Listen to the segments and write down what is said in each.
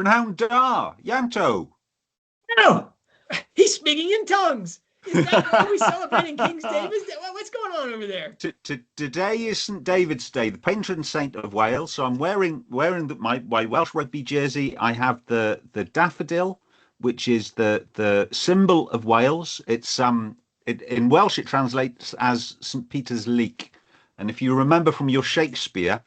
Hound Dar, Ianto. No, he's speaking in tongues. Are we celebrating King David? What's going on over there? Today is St. David's Day, the patron saint of Wales. So I'm wearing my Welsh rugby jersey. I have the daffodil, which is the symbol of Wales. It's in Welsh it translates as St. Peter's Leek. And if you remember from your Shakespeare,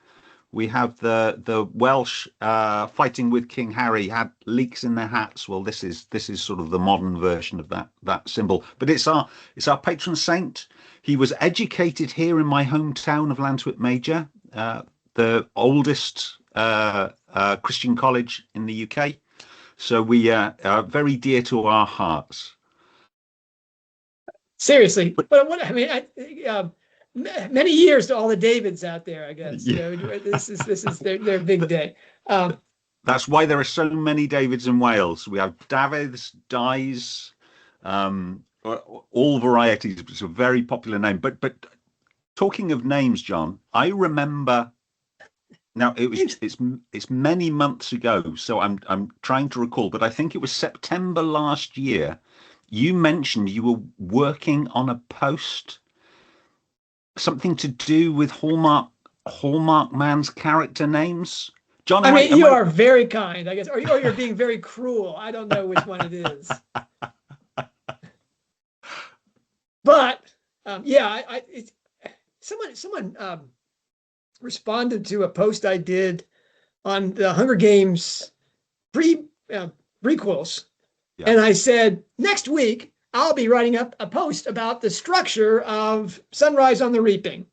we have the Welsh fighting with King Harry had leeks in their hats. Well, this is sort of the modern version of that symbol. But it's our patron saint. He was educated here in my hometown of Lantwick Major, the oldest Christian college in the UK. So we are very dear to our hearts. Seriously, but what I mean, many years to all the Davids out there, I guess. Yeah. You know, this is their big day. That's why there are so many Davids in Wales. We have Davids, Dies, all varieties. It's a very popular name. But talking of names, John, I remember. Now it's many months ago, so I'm trying to recall. But I think it was September last year. You mentioned you were working on a post, something to do with Hallmark Man's character names. John, I mean, you are very kind, I guess, or you're being very cruel. I don't know which one it is. But yeah, someone responded to a post I did on the Hunger Games prequels, yeah. And I said next week I'll be writing up a post about the structure of Sunrise on the Reaping.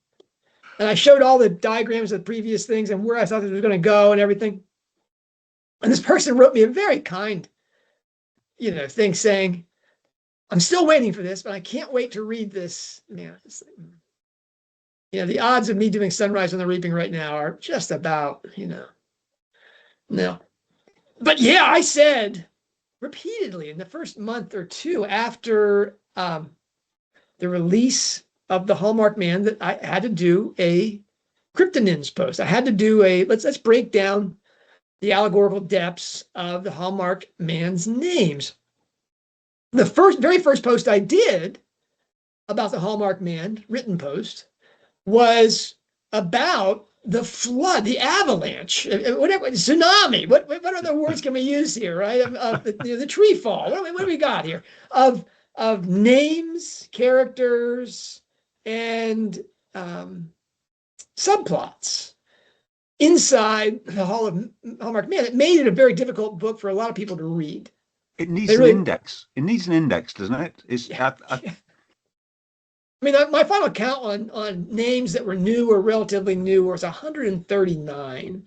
And I showed all the diagrams of the previous things and where I thought it was going to go and everything. And this person wrote me a very kind, thing saying, I'm still waiting for this, but I can't wait to read this. The odds of me doing Sunrise on the Reaping right now are just about, no. But yeah, I said repeatedly in the first month or two after the release of the Hallmark Man that I had to do a Cryptonins post. I had to do let's break down the allegorical depths of the Hallmark Man's names. The very first post I did about the Hallmark Man, written post, was about the flood, the avalanche, whatever, tsunami. What other words can we use here, right? The tree fall. What do we got here? Of names, characters, and subplots inside the Hallmark Man. It made it a very difficult book for a lot of people to read. It needs an index. It needs an index, doesn't it? I mean, my final count on names that were new or relatively new was 139.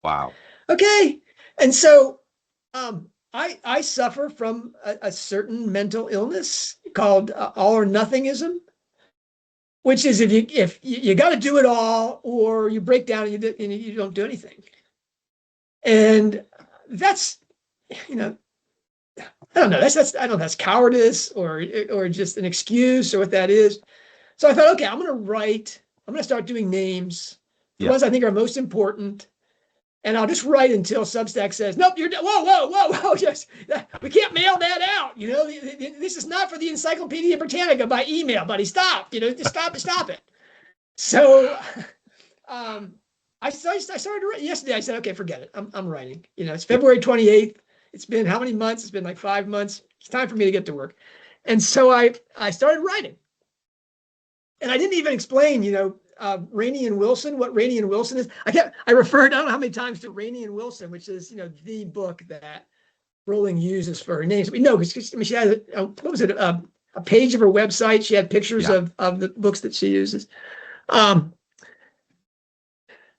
Wow. Okay. And so I suffer from a certain mental illness called all or nothingism, which is if you got to do it all, or you break down and you don't do anything. And that's, I don't know. I don't know. That's cowardice or just an excuse or what that is. So I thought, okay, I'm going to start doing names, the ones I think are most important. And I'll just write until Substack says, nope, whoa, just, we can't mail that out. This is not for the Encyclopedia Britannica by email, buddy. Stop, just stop it. So I started writing yesterday. I said, okay, forget it. I'm writing. It's February 28th. It's been how many months? It's been like 5 months. It's time for me to get to work. And so I started writing. And I didn't even explain, Rainey and Wilson, what Rainey and Wilson is. I referred, I don't know how many times, to Rainey and Wilson, which is, the book that Rowling uses for her names. Because she had, what was it, a page of her website. She had pictures of the books that she uses.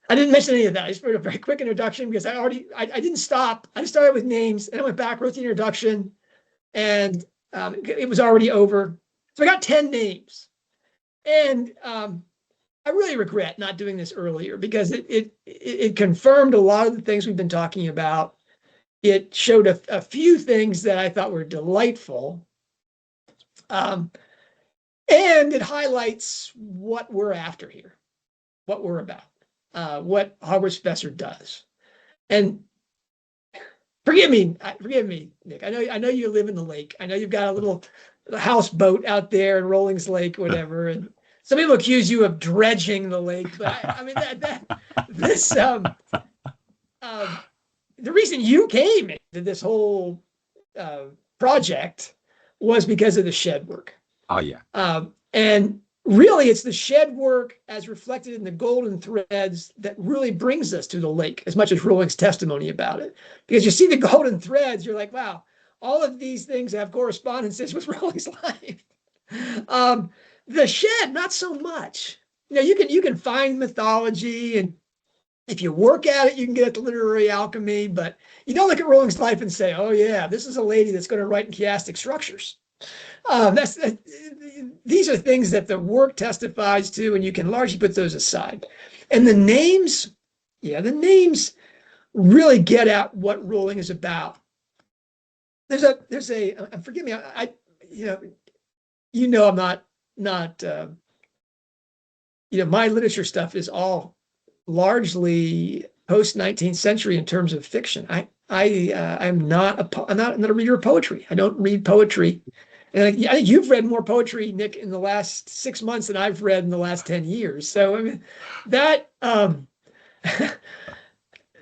I didn't mention any of that. I just wrote a very quick introduction because I didn't stop. I just started with names and I went back, wrote the introduction, and it was already over. So I got 10 names. And I really regret not doing this earlier because it confirmed a lot of the things we've been talking about. It showed a few things that I thought were delightful. And it highlights what we're after here, what we're about. What Hogwarts Professor does. And forgive me, Nick. I know you live in the lake. I know you've got a little houseboat out there in Rolling's Lake, whatever. And some people accuse you of dredging the lake, but I mean this the reason you came into this whole project was because of the shed work. Oh yeah. And really, it's the shed work as reflected in the golden threads that really brings us to the lake, as much as Rowling's testimony about it. Because you see the golden threads, you're like, wow, all of these things have correspondences with Rowling's life. The shed, not so much. You know, you can find mythology, and if you work at it, you can get at the literary alchemy, but you don't look at Rowling's life and say, oh yeah, this is a lady that's going to write in chiastic structures. These are things that the work testifies to, and you can largely put those aside. And the names, the names really get at what Rowling is about. There's a forgive me, I'm not my literature stuff is all largely post 19th century in terms of fiction. I'm not a reader of poetry. I don't read poetry. And I think you've read more poetry, Nick, in the last 6 months than I've read in the last 10 years. So I mean, that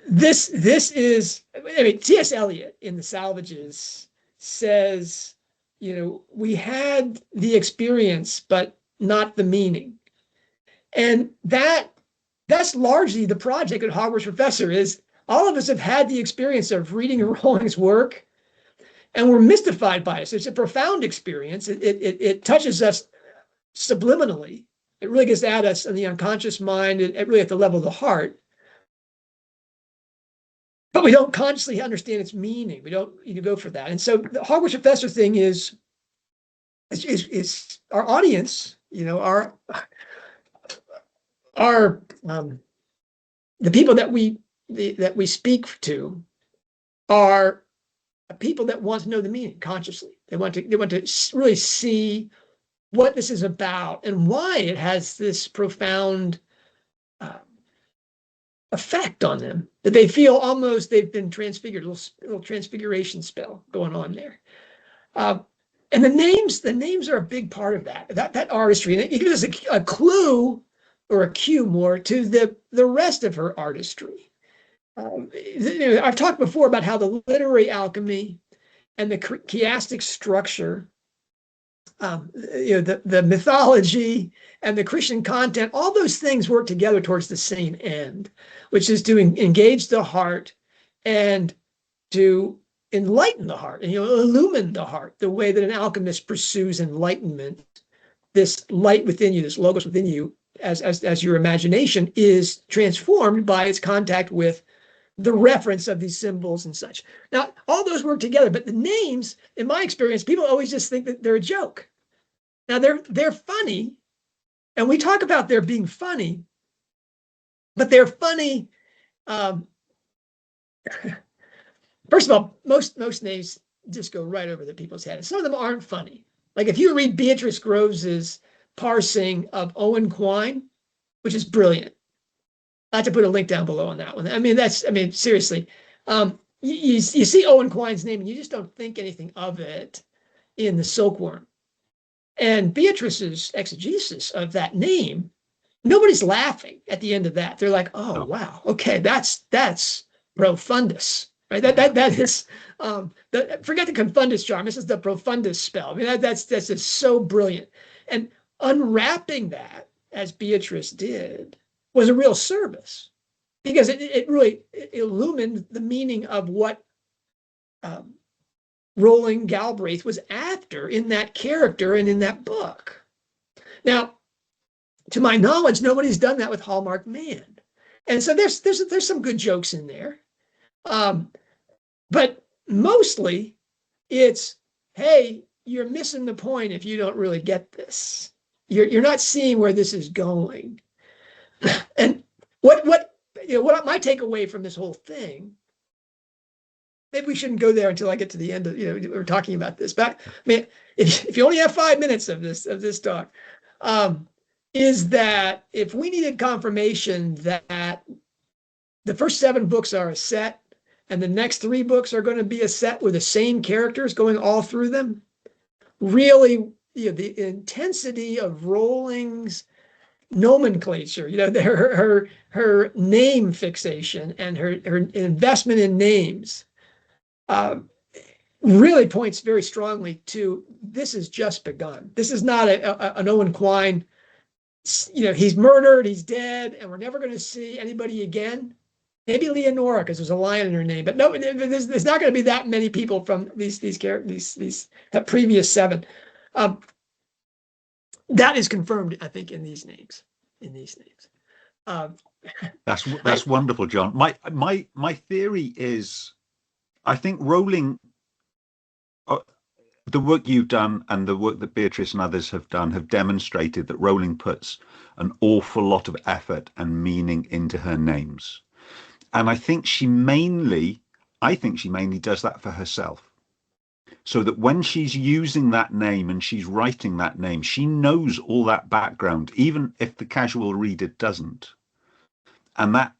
this is, I mean, T.S. Eliot in The Salvages says, we had the experience, but not the meaning. And that's largely the project at Hogwarts Professor. Is all of us have had the experience of reading Rowling's work, and we're mystified by it. So it's a profound experience. It touches us subliminally. It really gets at us in the unconscious mind, and really at the level of the heart. But we don't consciously understand its meaning. We don't go for that. And so the Hogwarts Professor thing is our audience, our the people that we speak to are people that want to know the meaning consciously. They want to really see what this is about and why it has this profound effect on them, that they feel almost they've been transfigured, a little transfiguration spell going on there. And the names are a big part of that artistry. And it gives us a clue, or a cue more, to the rest of her artistry. I've talked before about how the literary alchemy and the chiastic structure, the mythology and the Christian content, all those things work together towards the same end, which is to engage the heart and to enlighten the heart and illumine the heart, the way that an alchemist pursues enlightenment. This light within you, this logos within you, as your imagination is transformed by its contact with the reference of these symbols and such. Now, all those work together, but the names, in my experience, people always just think that they're a joke. Now, they're funny, and we talk about their being funny, but they're funny. First of all, most names just go right over the people's head. Some of them aren't funny. Like if you read Beatrice Groves's parsing of Owen Quine, which is brilliant. I have to put a link down below on that one. I mean, seriously. You see Owen Quine's name and you just don't think anything of it in The Silkworm. And Beatrice's exegesis of that name, nobody's laughing at the end of that. They're like, oh, wow, okay, that's profundus, right? That is, forget the confundus charm. This is the profundus spell. I mean, that's just so brilliant. And unwrapping that, as Beatrice did, was a real service, because it really illumined the meaning of what Rowling Galbraith was after in that character and in that book. Now, to my knowledge, nobody's done that with Hallmark Man, and so there's some good jokes in there, but mostly it's, hey, you're missing the point if you don't really get this. You're not seeing where this is going. And what my takeaway from this whole thing, maybe we shouldn't go there until I get to the end of, we're talking about this, but I mean, if you only have 5 minutes of this talk, is that if we needed confirmation that the first 7 books are a set and the next 3 books are going to be a set with the same characters going all through them. Really, the intensity of Rowling's nomenclature, her name fixation and her investment in names really points very strongly to this has just begun. This is not an Owen Quine, he's murdered, he's dead, and we're never going to see anybody again. Maybe Leonora, because there's a lion in her name, but no, there's not going to be that many people from these that previous 7. That is confirmed, I think, in these names. That's wonderful, John. My theory is, I think Rowling, the work you've done and the work that Beatrice and others have done have demonstrated that Rowling puts an awful lot of effort and meaning into her names. And I think she mainly does that for herself. So that when she's using that name and she's writing that name, she knows all that background, even if the casual reader doesn't. And that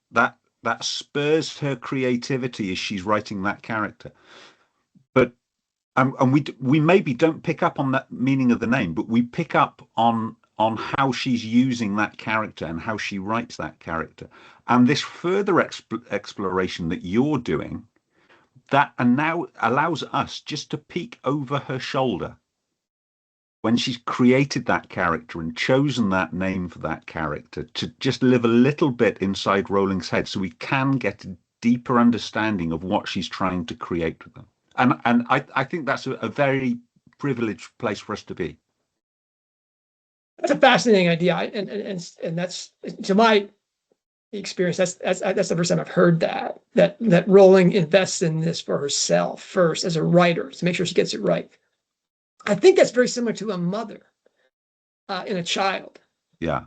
spurs her creativity as she's writing that character. But and we maybe don't pick up on that meaning of the name, but we pick up on how she's using that character and how she writes that character. And this further exploration that you're doing, that and now allows us just to peek over her shoulder when she's created that character and chosen that name for that character, to just live a little bit inside Rowling's head so we can get a deeper understanding of what she's trying to create with them. And I think that's a very privileged place for us to be. That's a fascinating idea, and that's, to my experience, that's the first time I've heard that Rowling invests in this for herself first as a writer to make sure she gets it right. I think that's very similar to a mother in a child. Yeah.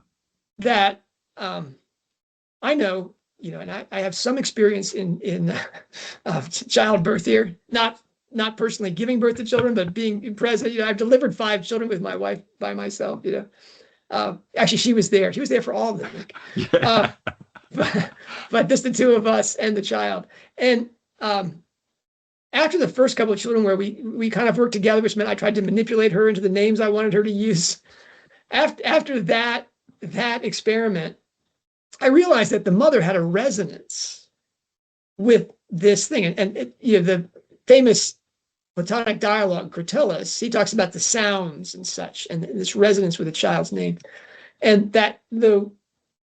That I know, and I have some experience in childbirth here, not personally giving birth to children, but being present. I've delivered 5 children with my wife by myself. Actually, she was there. She was there for all of them. Yeah. But just the 2 of us and the child. And after the first couple of children, where we kind of worked together, which meant I tried to manipulate her into the names I wanted her to use. After that experiment, I realized that the mother had a resonance with this thing, and the famous Platonic dialogue, Cratylus, he talks about the sounds and such, and this resonance with a child's name, and that the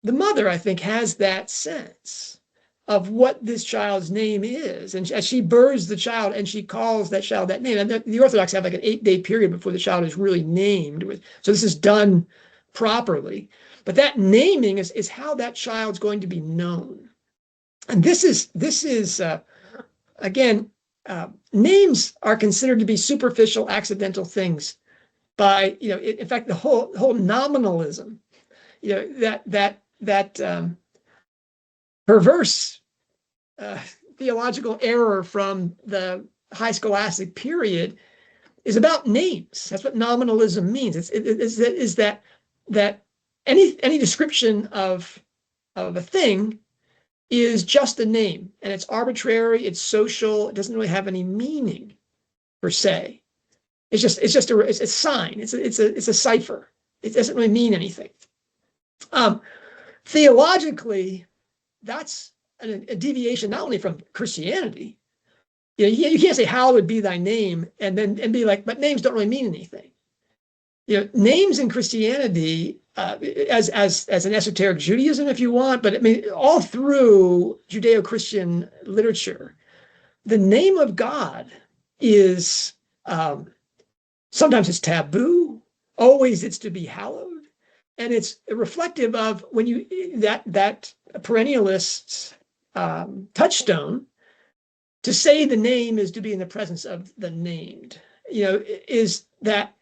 mother, I think, has that sense of what this child's name is, and as she births the child and she calls that child that name, and the Orthodox have like an 8-day period before the child is really named, so this is done properly. But that naming is how that child's going to be known, and this is again. Names are considered to be superficial, accidental things by, in fact, the whole nominalism, that perverse theological error from the high scholastic period is about names. That's what nominalism means. Is that any description of a thing is just a name, and it's arbitrary, it's social, it doesn't really have any meaning per se. It's a sign, it's a cipher. It doesn't really mean anything. Theologically, that's a deviation not only from Christianity. You can't say hallowed be thy name and be like, but names don't really mean anything. Names in Christianity, as an esoteric Judaism, if you want, but I mean, all through Judeo-Christian literature, the name of God is sometimes it's taboo, always it's to be hallowed, and it's reflective of when that perennialist's touchstone to say the name is to be in the presence of the named. Is that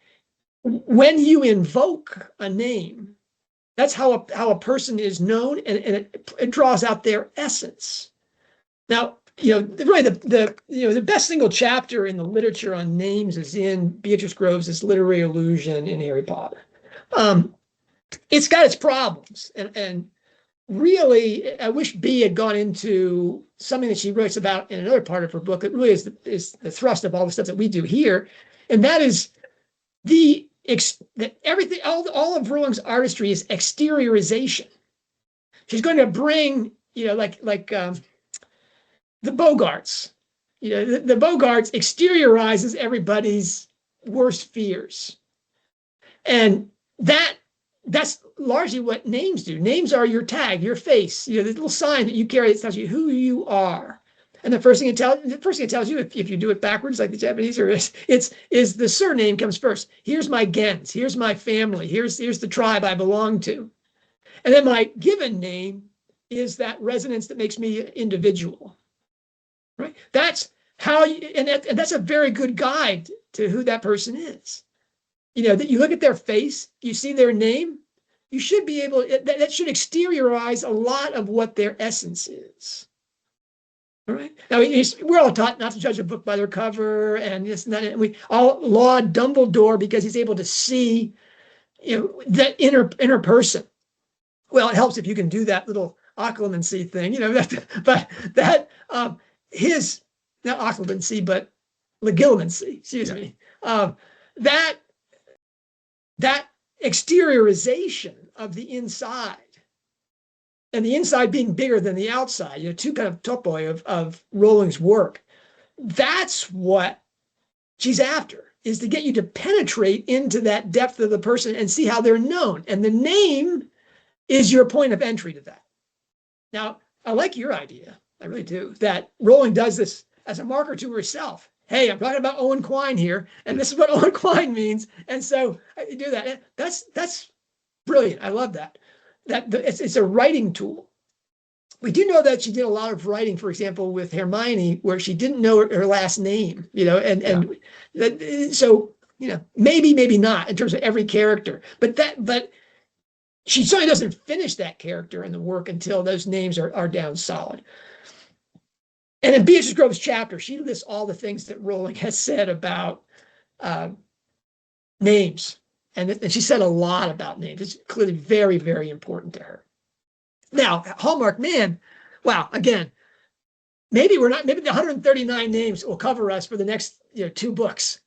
when you invoke a name, that's how a person is known, and it draws out their essence. Now, really the best single chapter in the literature on names is in Beatrice Groves' Literary Illusion in Harry Potter. It's got its problems, and really, I wish B had gone into something that she writes about in another part of her book. It really is the thrust of all the stuff that we do here, and that is that everything, all of Rowling's artistry is exteriorization. She's going to bring, like the Bogarts. The Bogarts exteriorizes everybody's worst fears, and that's largely what names do. Names are your tag, your face, the little sign that you carry that tells you who you are. And the first thing it tells you, if you do it backwards like the Japanese, is the surname comes first. Here's my gens, here's my family, here's the tribe I belong to. And then my given name is that resonance that makes me individual. Right? That's how and that's a very good guide to who that person is. That you look at their face, you see their name, you should be able, that should exteriorize a lot of what their essence is. All right. Now, we're all taught not to judge a book by their cover, and this and that. And we all laud Dumbledore because he's able to see, that inner person. Well, it helps if you can do that little occlumency thing, but that his not occlumency, but legilimency. Excuse me. That exteriorization of the inside. And the inside being bigger than the outside, two kind of topoi of Rowling's work. That's what she's after, is to get you to penetrate into that depth of the person and see how they're known. And the name is your point of entry to that. Now, I like your idea, I really do, that Rowling does this as a marker to herself. Hey, I'm talking about Owen Quine here, and this is what Owen Quine means. And so I do that. That's brilliant. I love that. It's a writing tool. We do know that she did a lot of writing, for example, with Hermione, where she didn't know her last name, so maybe not in terms of every character, but she certainly doesn't finish that character in the work until those names are down solid. And in Beatrice Grove's chapter, she lists all the things that Rowling has said about names. And she said a lot about names. It's clearly very, very important to her. Now, Hallmark Man, wow, again, maybe the 139 names will cover us for the next 2 books.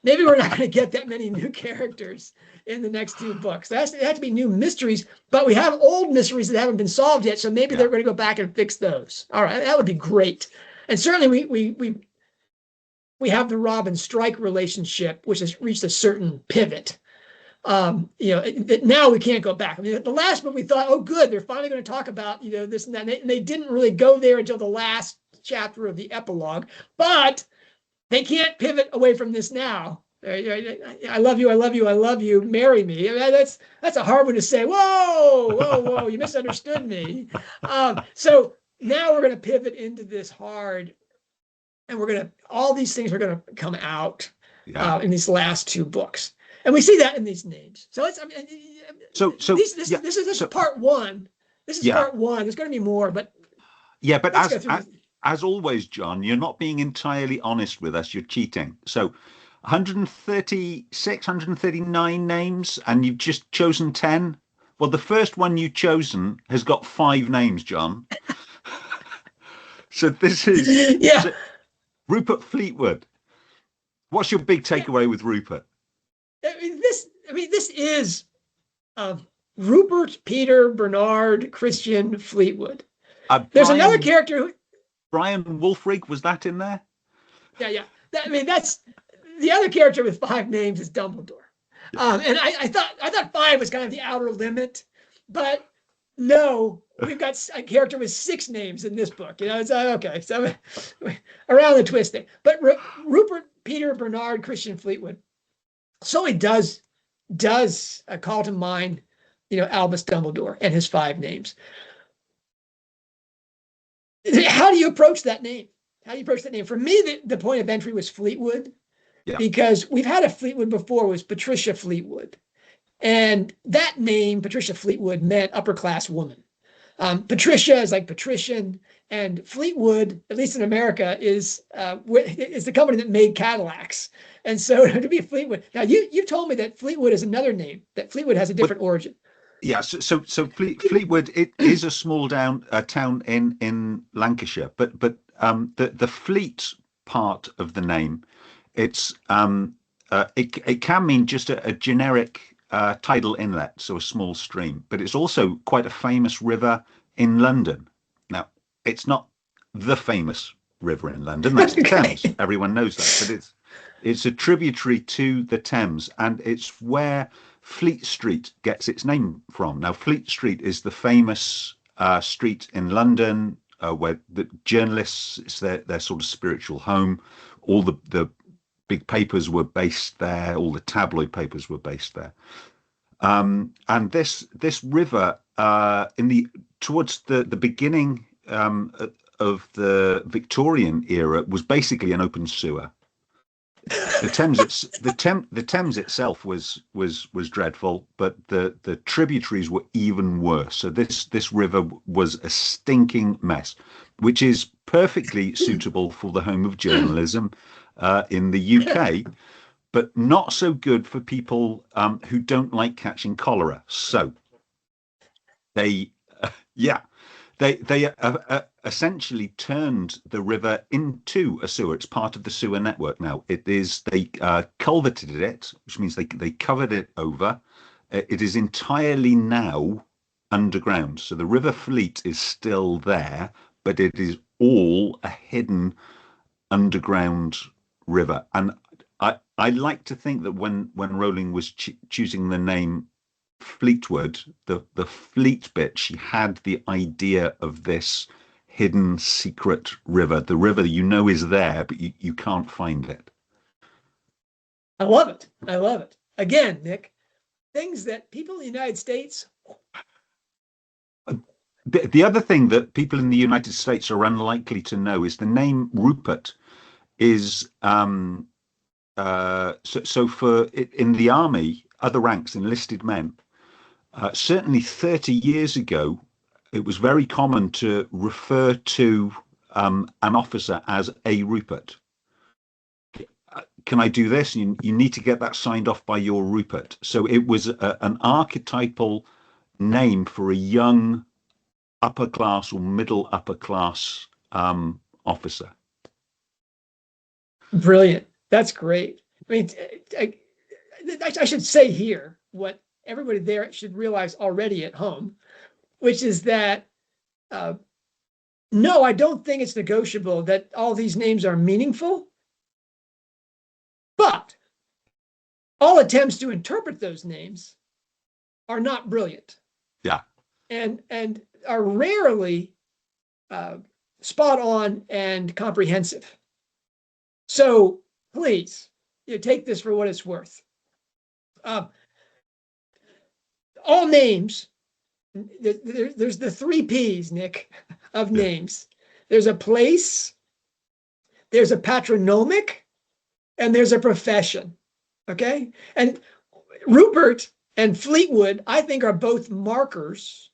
Maybe we're not going to get that many new characters in the next 2 books. There have to be new mysteries, but we have old mysteries that haven't been solved yet, so maybe they're going to go back and fix those. All right, that would be great. And certainly we have the Robin Strike relationship, which has reached a certain pivot. Now we can't go back. I mean, the last book we thought, oh, good, they're finally going to talk about, this and that. And they didn't really go there until the last chapter of the epilogue, but they can't pivot away from this now. I love you, I love you, I love you, marry me. I mean, that's a hard one to say. Whoa, you misunderstood me. So now we're going to pivot into this hard, and all these things are going to come out in these last 2 books. And we see that in these names. So this is part 1. This is part 1. There's going to be more, but as always, John, you're not being entirely honest with us. You're cheating. So 136, 139 names, and you've just chosen 10. Well, the first one you've chosen has got 5 names, John. So this is Rupert Fleetwood. What's your big takeaway with Rupert? This is Rupert, Peter, Bernard, Christian, Fleetwood. There's another character. Brian Wulfrig, was that in there? Yeah. That's the other character with 5 names is Dumbledore. And I thought 5 was kind of the outer limit, but no, we've got a character with 6 names in this book. It's okay. So around the twist there. But Rupert, Peter, Bernard, Christian, Fleetwood. So he does call to mind, Albus Dumbledore and his 5 names. How do you approach that name? For me, the point of entry was Fleetwood, because we've had a Fleetwood before. It was Patricia Fleetwood, and that name, Patricia Fleetwood, meant upper class woman. Patricia is like patrician, and Fleetwood, at least in America, is the company that made Cadillacs. And so to be Fleetwood. Now, you've told me that Fleetwood is another name, that Fleetwood has a different origin. Yeah, so Fleetwood, it is a small town in Lancashire, but the Fleet part of the name, it's it can mean just a generic tidal inlet, so a small stream, but it's also quite a famous river in London. Now, it's not the famous river in London, that's the Thames. Okay. Everyone knows that, but it's a tributary to the Thames, and it's where Fleet Street gets its name from. Now, Fleet Street is the famous street in London where the journalists, it's their sort of spiritual home. All the big papers were based there. All the tabloid papers were based there. And this river in the towards the beginning of the Victorian era was basically an open sewer. The Thames itself was dreadful, but the tributaries were even worse. So this river was a stinking mess, which is perfectly suitable for the home of journalism in the UK, but not so good for people who don't like catching cholera. So they, yeah, they essentially turned the river into a sewer. It's part of the sewer network now. It is they culverted it, which means they covered it over. It is entirely now underground. So the River Fleet is still there, but it is all a hidden underground river. And I like to think that when Rowling was choosing the name Fleetwood, the Fleet bit, she had the idea of this hidden secret river, the river you know is there, but you can't find it. I love it. I love it. Again, Nick, things that people in the United States. The other thing that people in the United States are unlikely to know is the name Rupert is so for in the army, other ranks, enlisted men. Certainly 30 years ago, it was very common to refer to an officer as a Rupert. Can I do this? You need to get that signed off by your Rupert. So it was an archetypal name for a young upper class or middle upper class officer. Brilliant. That's great. I mean, I should say here what everybody there should realize already at home, which is that no, I don't think it's negotiable that all these names are meaningful, but all attempts to interpret those names are not brilliant. Yeah. And are rarely spot on and comprehensive. So please, take this for what it's worth. All names, there's the 3 P's, Nick, of names. There's a place, there's a patronymic, and there's a profession. Okay? And Rupert and Fleetwood, I think, are both markers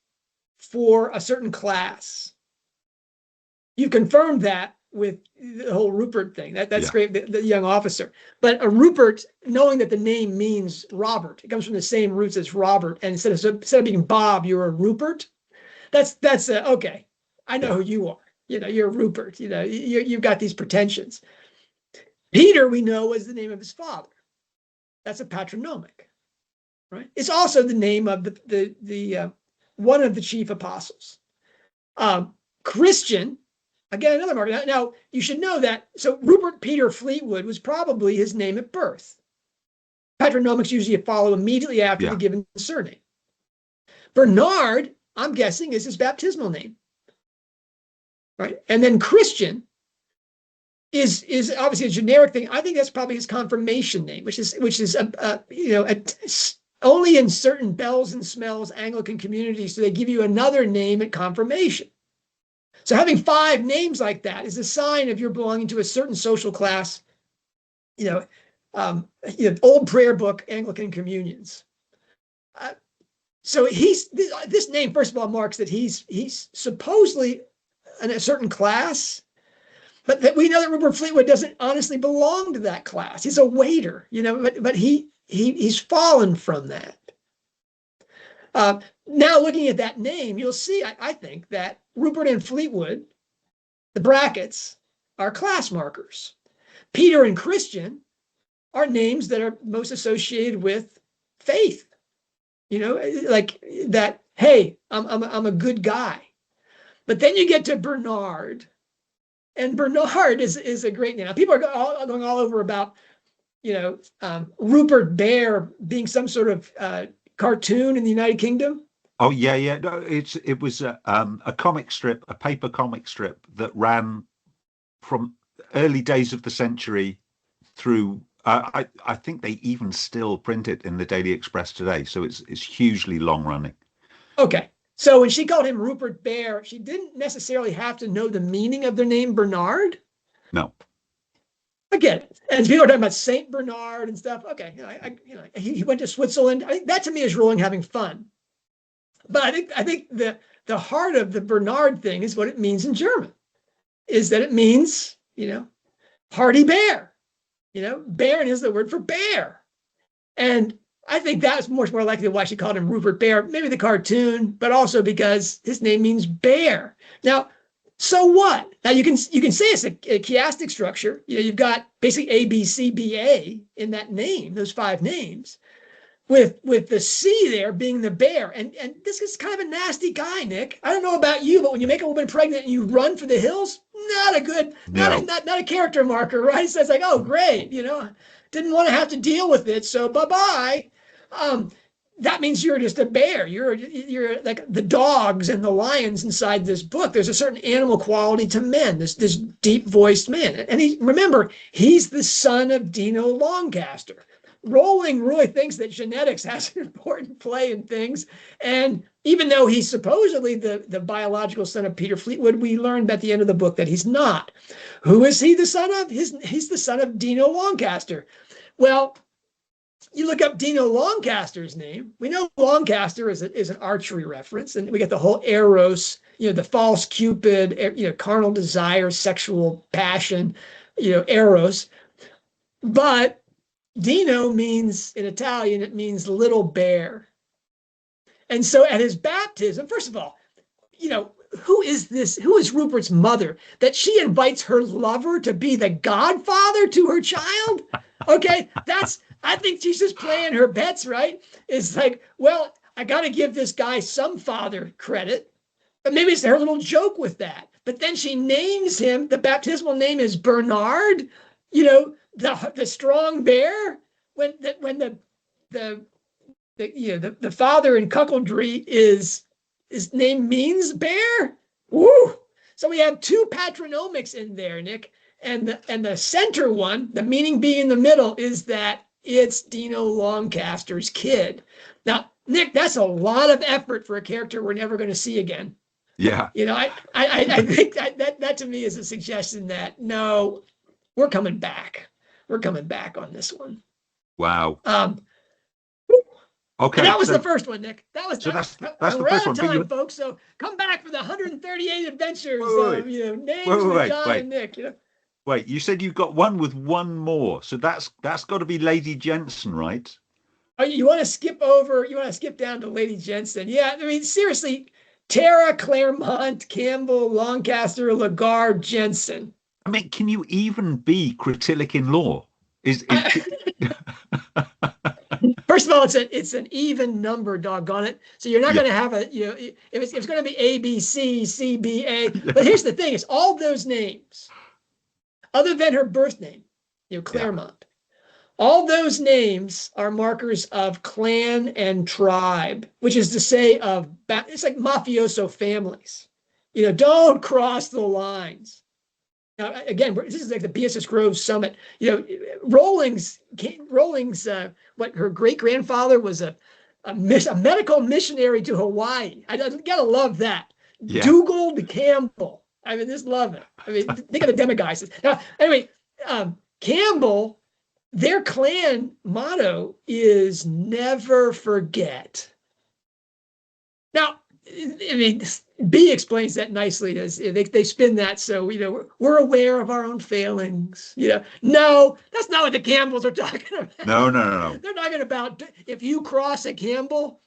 for a certain class. You confirmed that with the whole Rupert thing. That's great, the young officer. But a Rupert, knowing that the name means Robert, it comes from the same roots as Robert, and instead of being Bob, you're a Rupert. That's okay. I know who you are. You're a Rupert. You've got these pretensions. Peter, we know, was the name of his father. That's a patronymic, right? It's also the name of the one of the chief apostles. Christian, again, another marker. Now, you should know that. So Rupert Peter Fleetwood was probably his name at birth. Patronymics usually follow immediately after the given surname. Bernard, I'm guessing, is his baptismal name, right? And then Christian is obviously a generic thing. I think that's probably his confirmation name, which is only in certain bells and smells Anglican communities do they give you another name at confirmation. So having 5 names like that is a sign of your belonging to a certain social class. Old prayer book Anglican communions. So this name, first of all, marks that he's supposedly in a certain class, but that we know that Rupert Fleetwood doesn't honestly belong to that class. He's a waiter, but he's fallen from that. Now looking at that name, you'll see, I think, that Rupert and Fleetwood, the brackets, are class markers. Peter and Christian are names that are most associated with faith. Like that, hey, I'm a good guy. But then you get to Bernard, and Bernard is a great name. Now, people are going all over about, Rupert Bear being some sort of cartoon in the United Kingdom. Oh yeah. No, it was a comic strip, a paper comic strip that ran from early days of the century through. I think they even still print it in the Daily Express today, so it's hugely long running. Okay, so when she called him Rupert Bear, she didn't necessarily have to know the meaning of their name Bernard. No. Again, and people are talking about Saint Bernard and stuff. Okay, he went to Switzerland. I think that to me is Rowling having fun. But I think the heart of the Bernard thing is what it means in German, is that it means, hardy bear. Baron is the word for bear. And I think that's much more likely why she called him Rupert Bear, maybe the cartoon, but also because his name means bear. Now, so what? Now you can say it's a chiastic structure. You've got basically A, B, C, B, A in that name, those 5 names, with the C there being the bear. And this is kind of a nasty guy, Nick. I don't know about you, but when you make a woman pregnant and you run for the hills, not a good, no. not a character marker, right? So it's like, oh, great, didn't want to have to deal with it, so bye-bye. That means you're just a bear. You're like the dogs and the lions inside this book. There's a certain animal quality to men, this deep-voiced man. And remember, he's the son of Dino Longcaster. Rowling really thinks that genetics has an important play in things. And even though he's supposedly the biological son of Peter Fleetwood, we learned at the end of the book that he's not. Who is he the son of? He's the son of Dino Longcaster. Well, you look up Dino Longcaster's name. We know Longcaster is an archery reference, and we get the whole eros, the false Cupid, carnal desire, sexual passion, eros. But Dino means, in Italian, it means little bear. And so at his baptism, first of all, who is Rupert's mother that she invites her lover to be the godfather to her child? Okay, I think she's just playing her bets, right? It's like, well, I got to give this guy some father credit, but maybe it's her little joke with that. But then she names him, the baptismal name is Bernard, the strong bear, when the father in cuckoldry his name means bear. Woo! So we have 2 patronymics in there, Nick. And the center one, the meaning being in the middle, is that it's Dino Longcaster's kid. Now, Nick, that's a lot of effort for a character we're never going to see again. Yeah. I think that to me is a suggestion that, no, we're coming back. We're coming back on this one. Wow. Okay. And that was the first one, Nick. That's the first one. Time, folks. So come back for the 138 adventures of names with John and Nick. Wait, you said you got one with one more, so that's got to be Lady Jensen, right? Oh, you want to skip down to Lady Jensen? Yeah, I mean, seriously, Tara, Claremont, Campbell, Lancaster, Lagarde, Jensen. I mean, can you even be Critilic in law? First of all, it's an even number, doggone it. So you're not going to have if it's going to be A, B, C, C, B, A. But here's the thing: it's all those names, other than her birth name, Claremont. All those names are markers of clan and tribe, which is to say it's like mafioso families. Don't cross the lines. Now, again, this is like the BSS Grove Summit. Rowling's what her great grandfather was a medical missionary to Hawaii. I gotta love that. Yeah. Dugald Campbell. I mean, just love it. I mean, think of the demiguises. Now, anyway, Campbell, their clan motto is never forget. Now, I mean, B explains that nicely as they spin that. So, we're aware of our own failings. No, that's not what the Campbells are talking about. No. They're talking about if you cross a Campbell,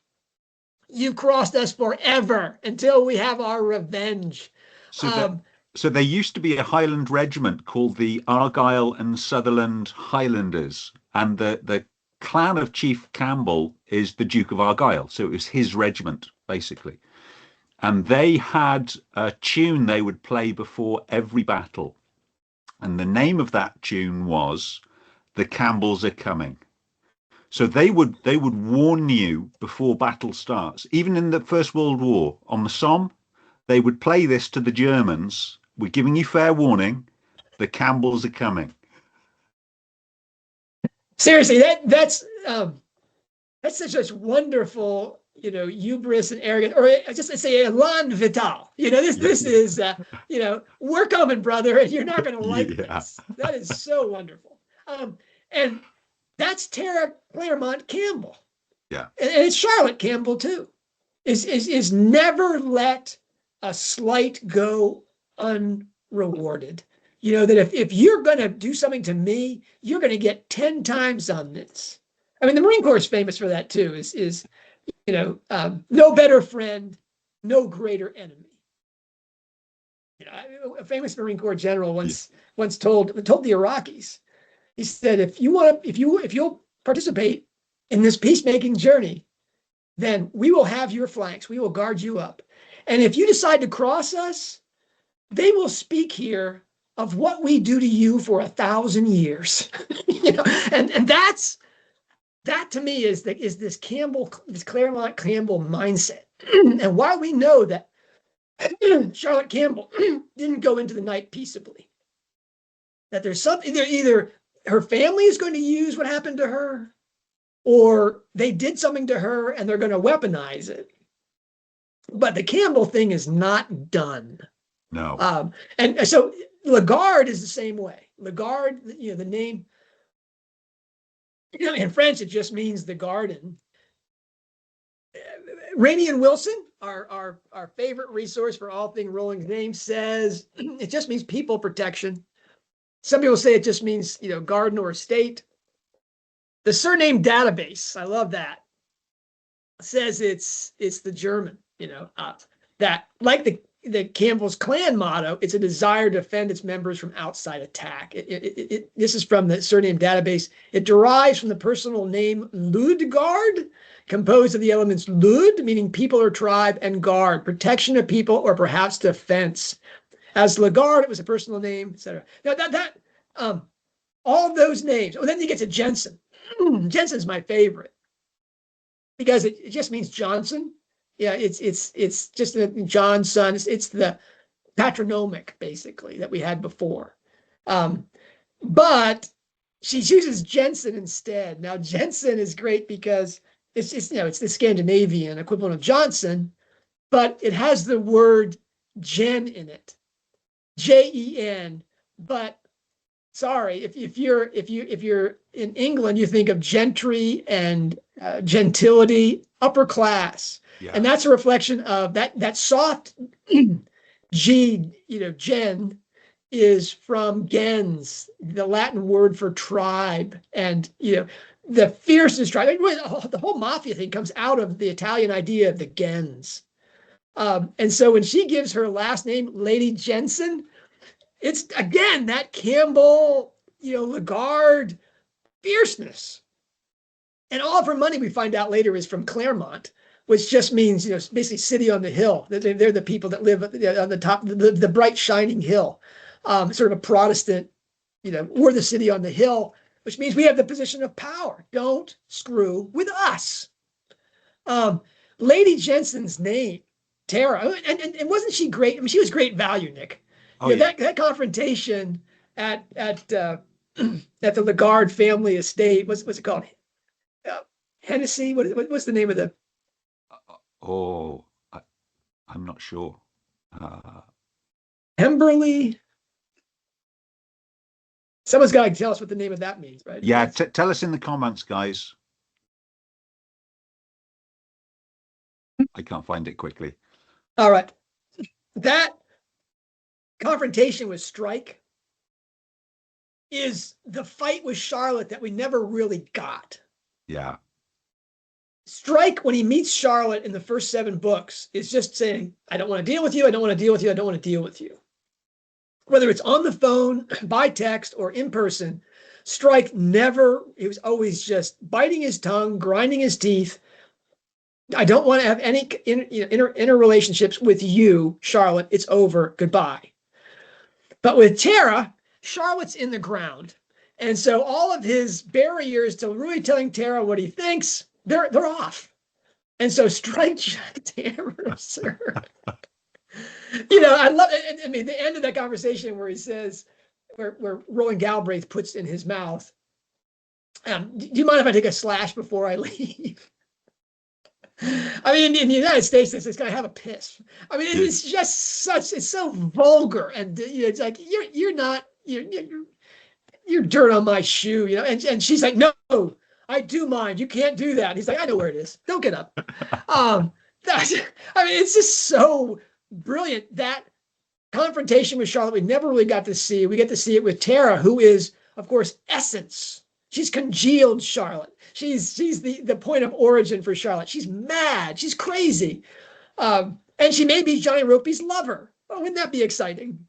you've crossed us forever until we have our revenge. So that so there used to be a Highland regiment called the Argyll and Sutherland Highlanders, and the clan of Chief Campbell is the Duke of Argyll. So it was his regiment basically, and they had a tune they would play before every battle, and the name of that tune was "The Campbells Are Coming." So they would warn you before battle starts. Even in the First World War on the Somme, they would play this to the Germans. We're giving you fair warning. The Campbells are coming. Seriously, that's such a wonderful, hubris and arrogance, or just let's say elan vital. This is, we're coming, brother, and you're not going to like this. That is so wonderful. And that's Tara Claremont Campbell. Yeah. And it's Charlotte Campbell too. Is never let a slight go unrewarded. That if you're going to do something to me, you're going to get 10 times on this. I mean, the Marine Corps is famous for that too, is no better friend, no greater enemy. A famous Marine Corps general once told the Iraqis, he said, if you'll participate in this peacemaking journey, then we will have your flanks. We will guard you up. And if you decide to cross us, they will speak here of what we do to you for 1,000 years. And that to me is this Claremont Campbell mindset. And why we know that Charlotte Campbell didn't go into the night peaceably. That there's something either her family is going to use what happened to her, or they did something to her and they're going to weaponize it. But the Campbell thing is not done. No. And so Lagarde is the same way. Lagarde, the name, in French, it just means the garden. Rainey and Wilson, our favorite resource for all things Rowling's name, says it just means people protection. Some people say it just means, garden or estate. The surname database, I love that, says it's the German, that like the Campbell's clan motto, it's a desire to defend its members from outside attack. This is from the surname database. It derives from the personal name Ludgard, composed of the elements Lud, meaning people or tribe, and guard, protection of people or perhaps defense. As Lagarde, it was a personal name, etc. Now all those names. Oh, then you get to Jensen. Jensen's my favorite because it just means Johnson. Yeah, it's just John's son. It's the patronymic basically that we had before, but she chooses Jensen instead. Now Jensen is great because it's the Scandinavian equivalent of Johnson, but it has the word Jen in it, Jen. But sorry, if you're in England, you think of gentry and gentility, upper class. Yeah. And that's a reflection of that soft G, gen is from gens, the Latin word for tribe. And, the fiercest tribe, the whole mafia thing comes out of the Italian idea of the gens. And so when she gives her last name, Lady Jensen, it's again, that Campbell, Lagarde fierceness. And all of her money, we find out later, is from Claremont, which just means, basically city on the hill. They're the people that live on the top, the bright shining hill. Sort of a Protestant, we're the city on the hill, which means we have the position of power. Don't screw with us. Lady Jensen's name, Tara, and wasn't she great? I mean, she was great value, Nick. That confrontation at the Lagarde family estate, what's it called? Hennessy? What's the name of the? I'm not sure. Hemberley. Someone's got to tell us what the name of that means, right? Yeah, tell us in the comments, guys. I can't find it quickly. All right. That confrontation with Strike is the fight with Charlotte that we never really got. Yeah. Strike, when he meets Charlotte in the first 7 books, is just saying, I don't want to deal with you. I don't want to deal with you. I don't want to deal with you. Whether it's on the phone, by text, or in person, Strike never, he was always just biting his tongue, grinding his teeth. I don't want to have any inner relationships with you, Charlotte. It's over. Goodbye. But with Tara, Charlotte's in the ground. And so all of his barriers to really telling Tara what he thinks, they're off. And so Strike jackhammers her. I love it. I mean, the end of that conversation where he says, where Roland Galbraith puts in his mouth, do you mind if I take a slash before I leave? I mean, in the United States, it's going to have a piss. I mean, it's just it's so vulgar. And it's like, you're dirt on my shoe, and she's like, no, I do mind. You can't do that. And he's like, I know where it is. Don't get up. It's just so brilliant. That confrontation with Charlotte, we never really got to see. We get to see it with Tara, who is, of course, essence. She's congealed Charlotte. She's the point of origin for Charlotte. She's mad. She's crazy. And she may be Johnny Ropey's lover. Oh, wouldn't that be exciting?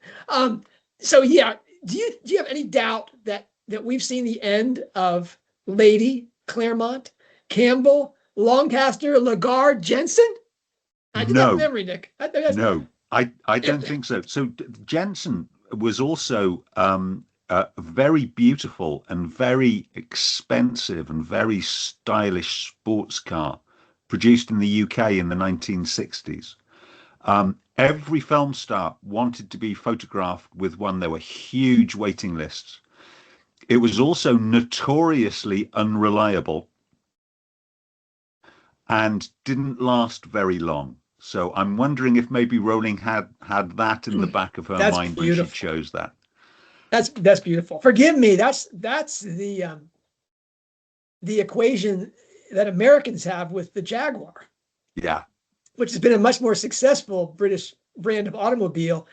So yeah, do you have any doubt that we've seen the end of Lady, Claremont, Campbell, Lancaster, Lagarde, Jensen? I did have memory, Nick. No, I don't think so. So Jensen was also very beautiful and very expensive and very stylish sports car produced in the UK in the 1960s. Every film star wanted to be photographed with one. There were huge waiting lists. It was also notoriously unreliable and didn't last very long. So I'm wondering if maybe Rowling had that in the back of her mind when she chose that. That's beautiful. Forgive me. That's the equation that Americans have with the Jaguar. Yeah. Which has been a much more successful British brand of automobile.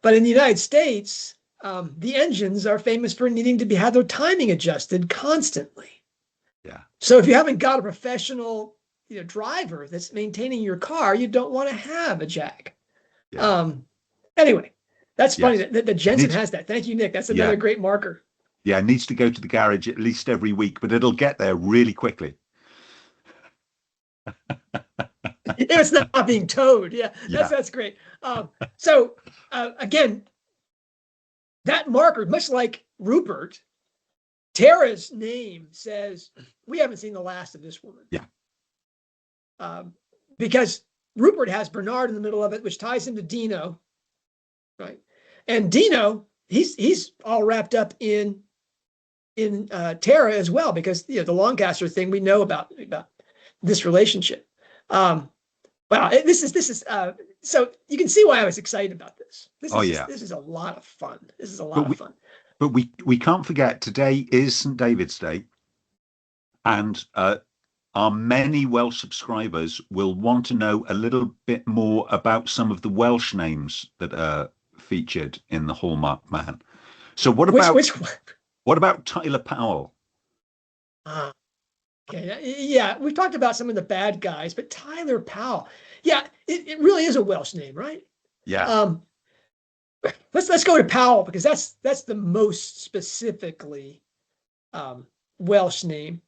But in the United States, the engines are famous for needing to have their timing adjusted constantly. Yeah. So if you haven't got a professional driver that's maintaining your car, you don't want to have a Jag. Yeah. Anyway, that's funny that Jensen has that. Thank you, Nick. That's another great marker. Yeah, it needs to go to the garage at least every week, but it'll get there really quickly. It's not being towed. Yeah, that's great. So again, that marker, much like Rupert, Tara's name says we haven't seen the last of this woman. Yeah. Because Rupert has Bernard in the middle of it, which ties him to Dino, right? And Dino, he's all wrapped up in Tara as well, because the Lancaster thing we know about this relationship. Wow, this is so you can see why I was excited about this. This is a lot of fun. This is a lot of fun. But we can't forget today is St. David's Day, and our many Welsh subscribers will want to know a little bit more about some of the Welsh names that are featured in the Hallmark Man. So what about Tyler Powell? Okay, yeah, we've talked about some of the bad guys, but Tyler Powell, yeah, it really is a Welsh name, right? Yeah. Let's go to Powell, because that's the most specifically Welsh name.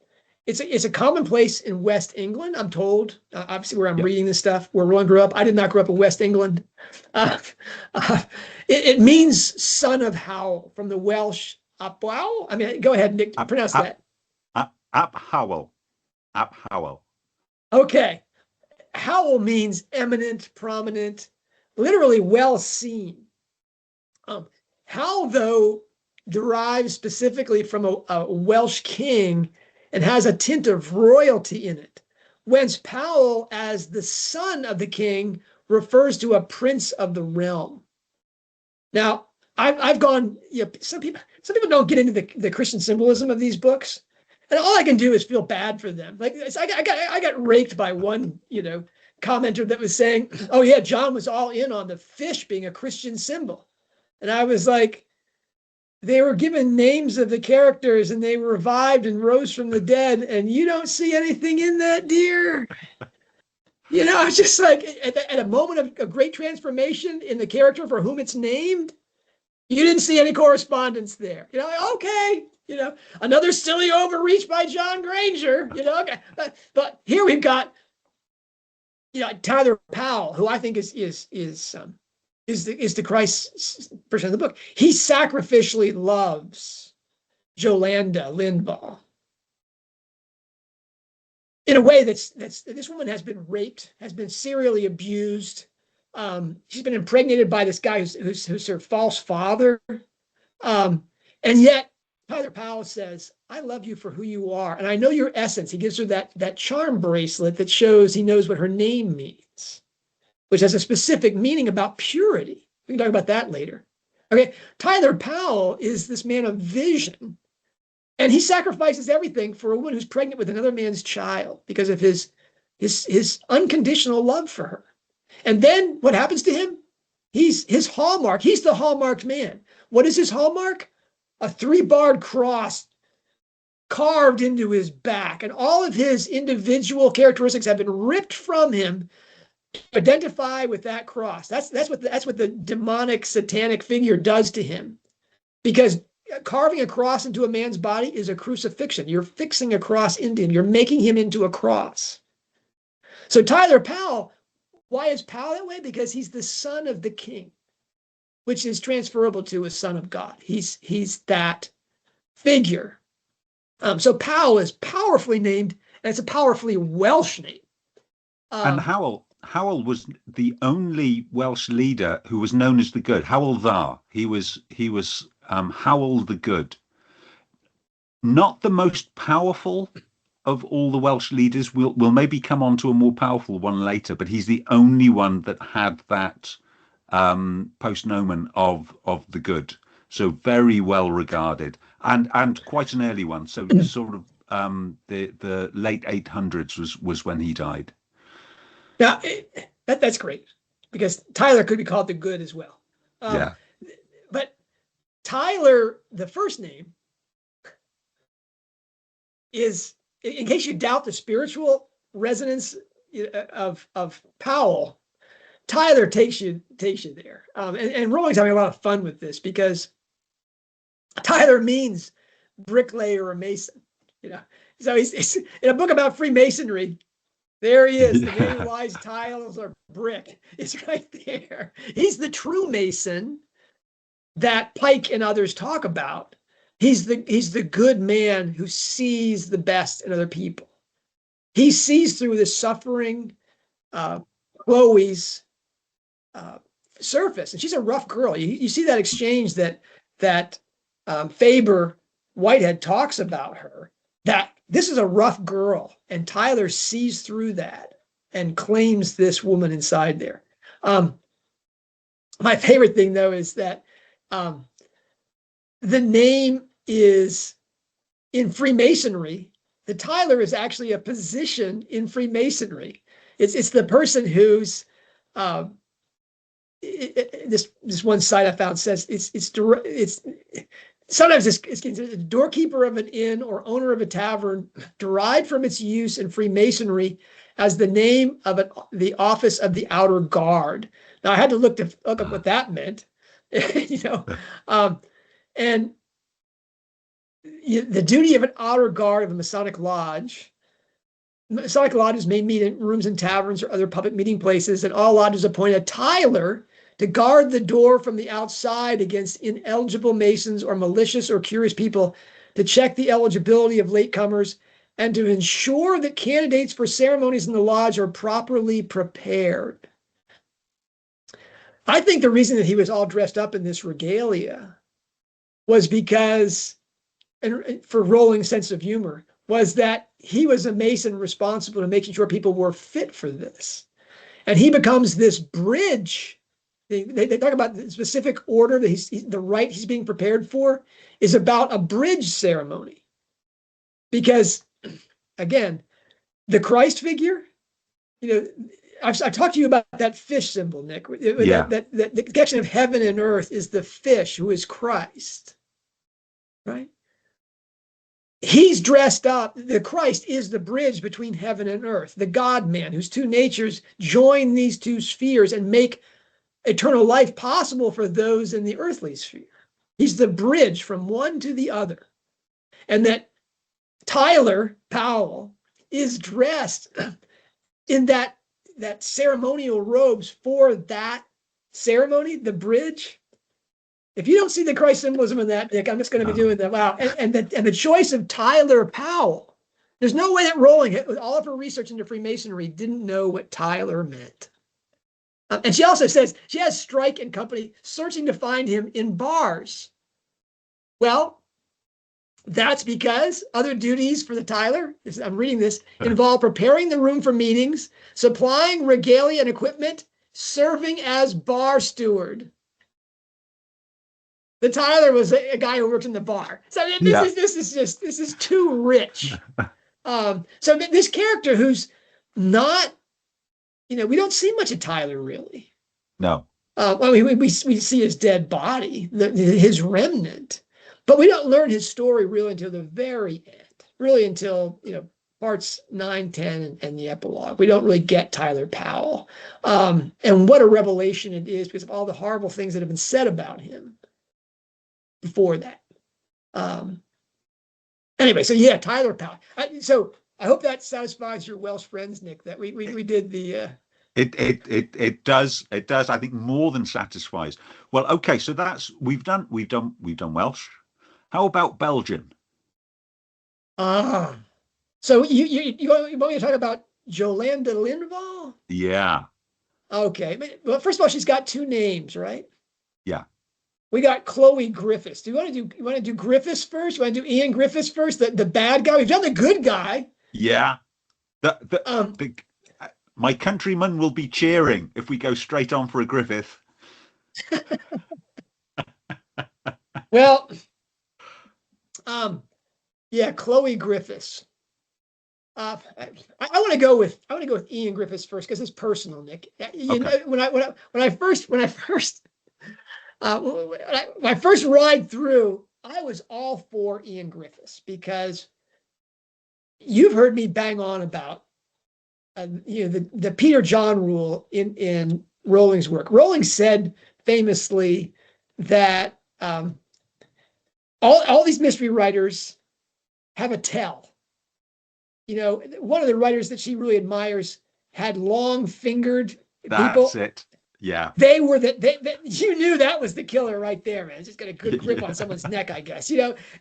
It's a commonplace in West England, I'm told. Obviously, where I'm reading this stuff, where Rowan grew up. I did not grow up in West England. It means son of Howell, from the Welsh Powell. I mean, go ahead, Nick, pronounce that. Ap Howell. Ap Howell. Okay. Howell means eminent, prominent, literally well seen. Howell, though, derives specifically from a Welsh king and has a tint of royalty in it. Whence Powell, as the son of the king, refers to a prince of the realm. Now, I've gone, some people don't get into the Christian symbolism of these books. And all I can do is feel bad for them. Like I got raked by one, commenter that was saying, "Oh yeah, John was all in on the fish being a Christian symbol," and I was like, they were given names of the characters and they revived and rose from the dead, and you don't see anything in that, dear. It's just like at a moment of great transformation in the character for whom it's named, you didn't see any correspondence there. Okay, another silly overreach by John Granger, okay. But here we've got, Tyler Powell, who I think is the Christ person of the book. He sacrificially loves Jolanda Lindvall in a way that's this woman has been raped, has been serially abused. She's been impregnated by this guy who's her false father. And yet Tyler Powell says, I love you for who you are. And I know your essence. He gives her that charm bracelet that shows he knows what her name means, which has a specific meaning about purity. We can talk about that later. Okay, Tyler Powell is this man of vision, and he sacrifices everything for a woman who's pregnant with another man's child because of his unconditional love for her. And then what happens to him? He's the hallmarked man. What is his hallmark? A 3-barred cross carved into his back, and all of his individual characteristics have been ripped from him to identify with that cross. That's what the demonic satanic figure does to him, because carving a cross into a man's body is a crucifixion. You're fixing a cross into him. You're making him into a cross. So Tyler Powell, why is Powell that way? Because he's the son of the king, which is transferable to a son of God. He's that figure. So Powell is powerfully named, and it's a powerfully Welsh name. And Howell was the only Welsh leader who was known as the Good. Howell Dda. He was Howell the Good. Not the most powerful of all the Welsh leaders. We'll maybe come on to a more powerful one later, but he's the only one that had that postnomen of the Good. So very well regarded, and quite an early one. So sort of the late 800s was when he died. Now, that's great, because Tyler could be called the Good as well. Yeah. But Tyler, the first name, is, in case you doubt the spiritual resonance of Powell, Tyler takes you there. And Rowling's having a lot of fun with this, because Tyler means bricklayer or mason. So he's in a book about Freemasonry. There he is. The very wise tiles are brick. It's right there. He's the true Mason that Pike and others talk about. He's the good man who sees the best in other people. He sees through the suffering Chloe's surface, and she's a rough girl. You see that exchange that Faber Whitehead talks about her, that this is a rough girl, and Tyler sees through that and claims this woman inside there. My favorite thing, though, is that the name is, in Freemasonry, the Tyler is actually a position in Freemasonry. It's the person who's this one site I found says it's sometimes it's a doorkeeper of an inn or owner of a tavern, derived from its use in Freemasonry as the name of the office of the outer guard. Now I had to look up what that meant, and the duty of an outer guard of a Masonic lodge. Masonic lodges may meet in rooms in taverns or other public meeting places, and all lodges appoint a Tyler to guard the door from the outside against ineligible Masons or malicious or curious people, to check the eligibility of latecomers, and to ensure that candidates for ceremonies in the lodge are properly prepared. I think the reason that he was all dressed up in this regalia was because, and for Rowling's sense of humor, was that he was a Mason responsible to making sure people were fit for this. And he becomes this bridge. They talk about the specific order that the rite he's being prepared for is about a bridge ceremony. Because, again, the Christ figure, I've talked to you about that fish symbol, Nick. Yeah. That the connection of heaven and earth is the fish who is Christ. right? He's dressed up. The Christ is the bridge between heaven and earth, the God-man whose two natures join these two spheres and make eternal life possible for those in the earthly sphere. He's the bridge from one to the other. And that Tyler Powell is dressed in that ceremonial robes for that ceremony, the bridge. If you don't see the Christ symbolism in that, Nick, I'm just going to be doing that. Wow. And the choice of Tyler Powell, there's no way that Rowling, with all of her research into Freemasonry, didn't know what Tyler meant. And she also says she has Strike and company searching to find him in bars. Well, that's because other duties for the Tyler, I'm reading this, involve preparing the room for meetings, supplying regalia and equipment, serving as bar steward. The Tyler was a guy who worked in the bar. So this is too rich. So this character who's not, we don't see much of Tyler really. No. We see his dead body, his remnant, but we don't learn his story really until the very end, really until, parts 9, 10, and the epilogue. We don't really get Tyler Powell. And what a revelation it is because of all the horrible things that have been said about him before that. Anyway, so yeah, Tyler Powell. So I hope that satisfies your Welsh friends, Nick, that we did the It does. I think more than satisfies. Well, okay, so we've done Welsh. How about Belgian? So you want me to talk about Jolanda Lindvall? Yeah. Okay. Well, first of all, she's got two names, right? Yeah. We got Chloe Griffiths. You want to do Griffiths first? You want to do Ian Griffiths first? The bad guy. We've done the good guy. Yeah. My countrymen will be cheering if we go straight on for a Griffith. Well, yeah, Chloe Griffiths. I want to go with Ian Griffiths first because it's personal, Nick. You know, when I first ride through, I was all for Ian Griffiths because you've heard me bang on about the Peter John rule in Rowling's work. Rowling said famously that all these mystery writers have a tell. One of the writers that she really admires had long-fingered people. That's it. Yeah. They were you knew that was the killer right there, man. Just got a good grip on someone's neck, I guess.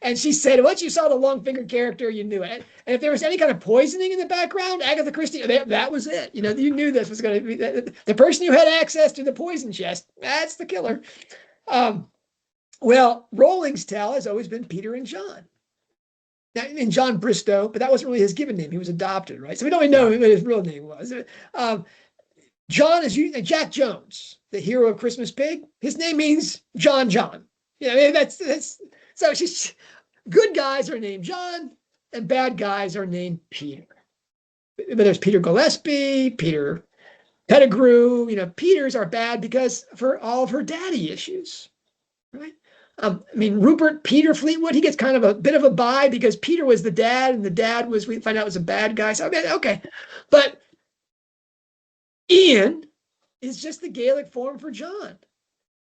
And she said, once you saw the long-fingered character, you knew it. And if there was any kind of poisoning in the background, Agatha Christie, that was it. You knew this was going to be the person who had access to the poison chest. That's the killer. Well, Rowling's tell has always been Peter and John. And John Bristow, but that wasn't really his given name. He was adopted, right? So we don't even know what his real name was. John is Jack Jones, the hero of Christmas Pig. His name means John. That's so. She's good guys are named John, and bad guys are named Peter. But there's Peter Gillespie, Peter Pettigrew. Peters are bad because for all of her daddy issues, right? Rupert Peter Fleetwood, he gets kind of a bit of a bye because Peter was the dad, and the dad we find out was a bad guy. So okay. But Ian is just the Gaelic form for John.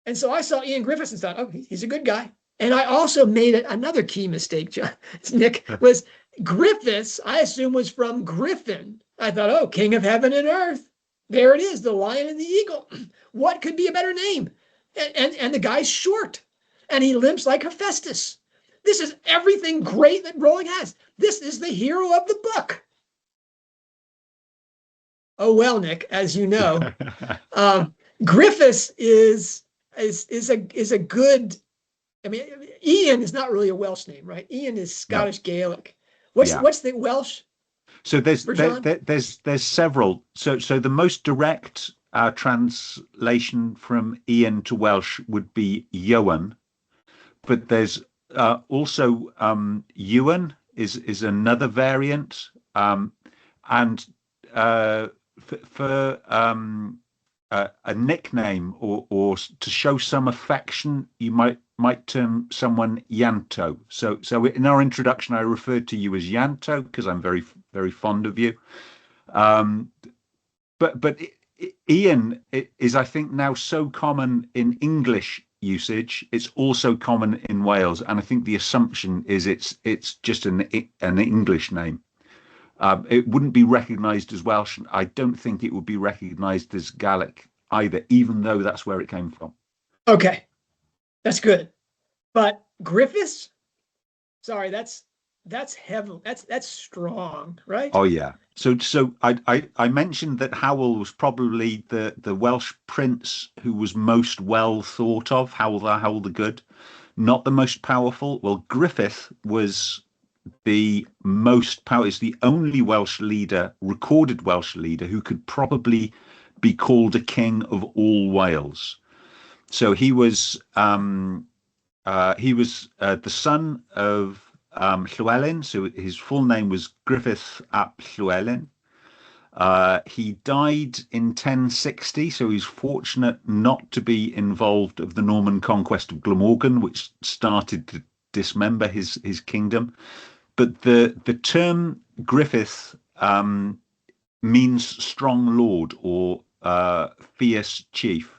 And so I saw Ian Griffiths and thought, oh, he's a good guy. And I also made another key mistake, John, Nick, was Griffiths, I assume was from Griffin. I thought, oh, King of Heaven and Earth. There it is, the lion and the eagle. What could be a better name? And the guy's short. And he limps like Hephaestus. This is everything great that Rowling has. This is the hero of the book. Oh, well, Nick, as you know, Griffiths is a good, Ian is not really a Welsh name, right? Ian is Scottish Gaelic. What's the Welsh? So there's several. So the most direct translation from Ian to Welsh would be Iowan. But there's also Ewan is another variant, and for a nickname or to show some affection, you might might term someone Ianto. So in our introduction, I referred to you as Ianto because I'm very fond of you. Um, but Ian is, I think, now so common in English usage. It's also common in Wales, and I think the assumption is it's just an English name. It wouldn't be recognised as Welsh. I don't think it would be recognised as Gaelic either, even though that's where it came from. Okay, that's good. But Griffiths, sorry, that's heavy. That's strong, right? Oh yeah. So I mentioned that Howell was probably the Welsh prince who was most well thought of. Howell the Good, not the most powerful. Well, Griffith was the most power. Is the only Welsh leader, recorded Welsh leader, who could probably be called a king of all Wales. So he was the son of Llywelyn. So his full name was Griffith ap Llywelyn. He died in 1060, so he's fortunate not to be involved of the Norman conquest of Glamorgan, which started to dismember his kingdom. But the term Griffith means strong lord or fierce chief.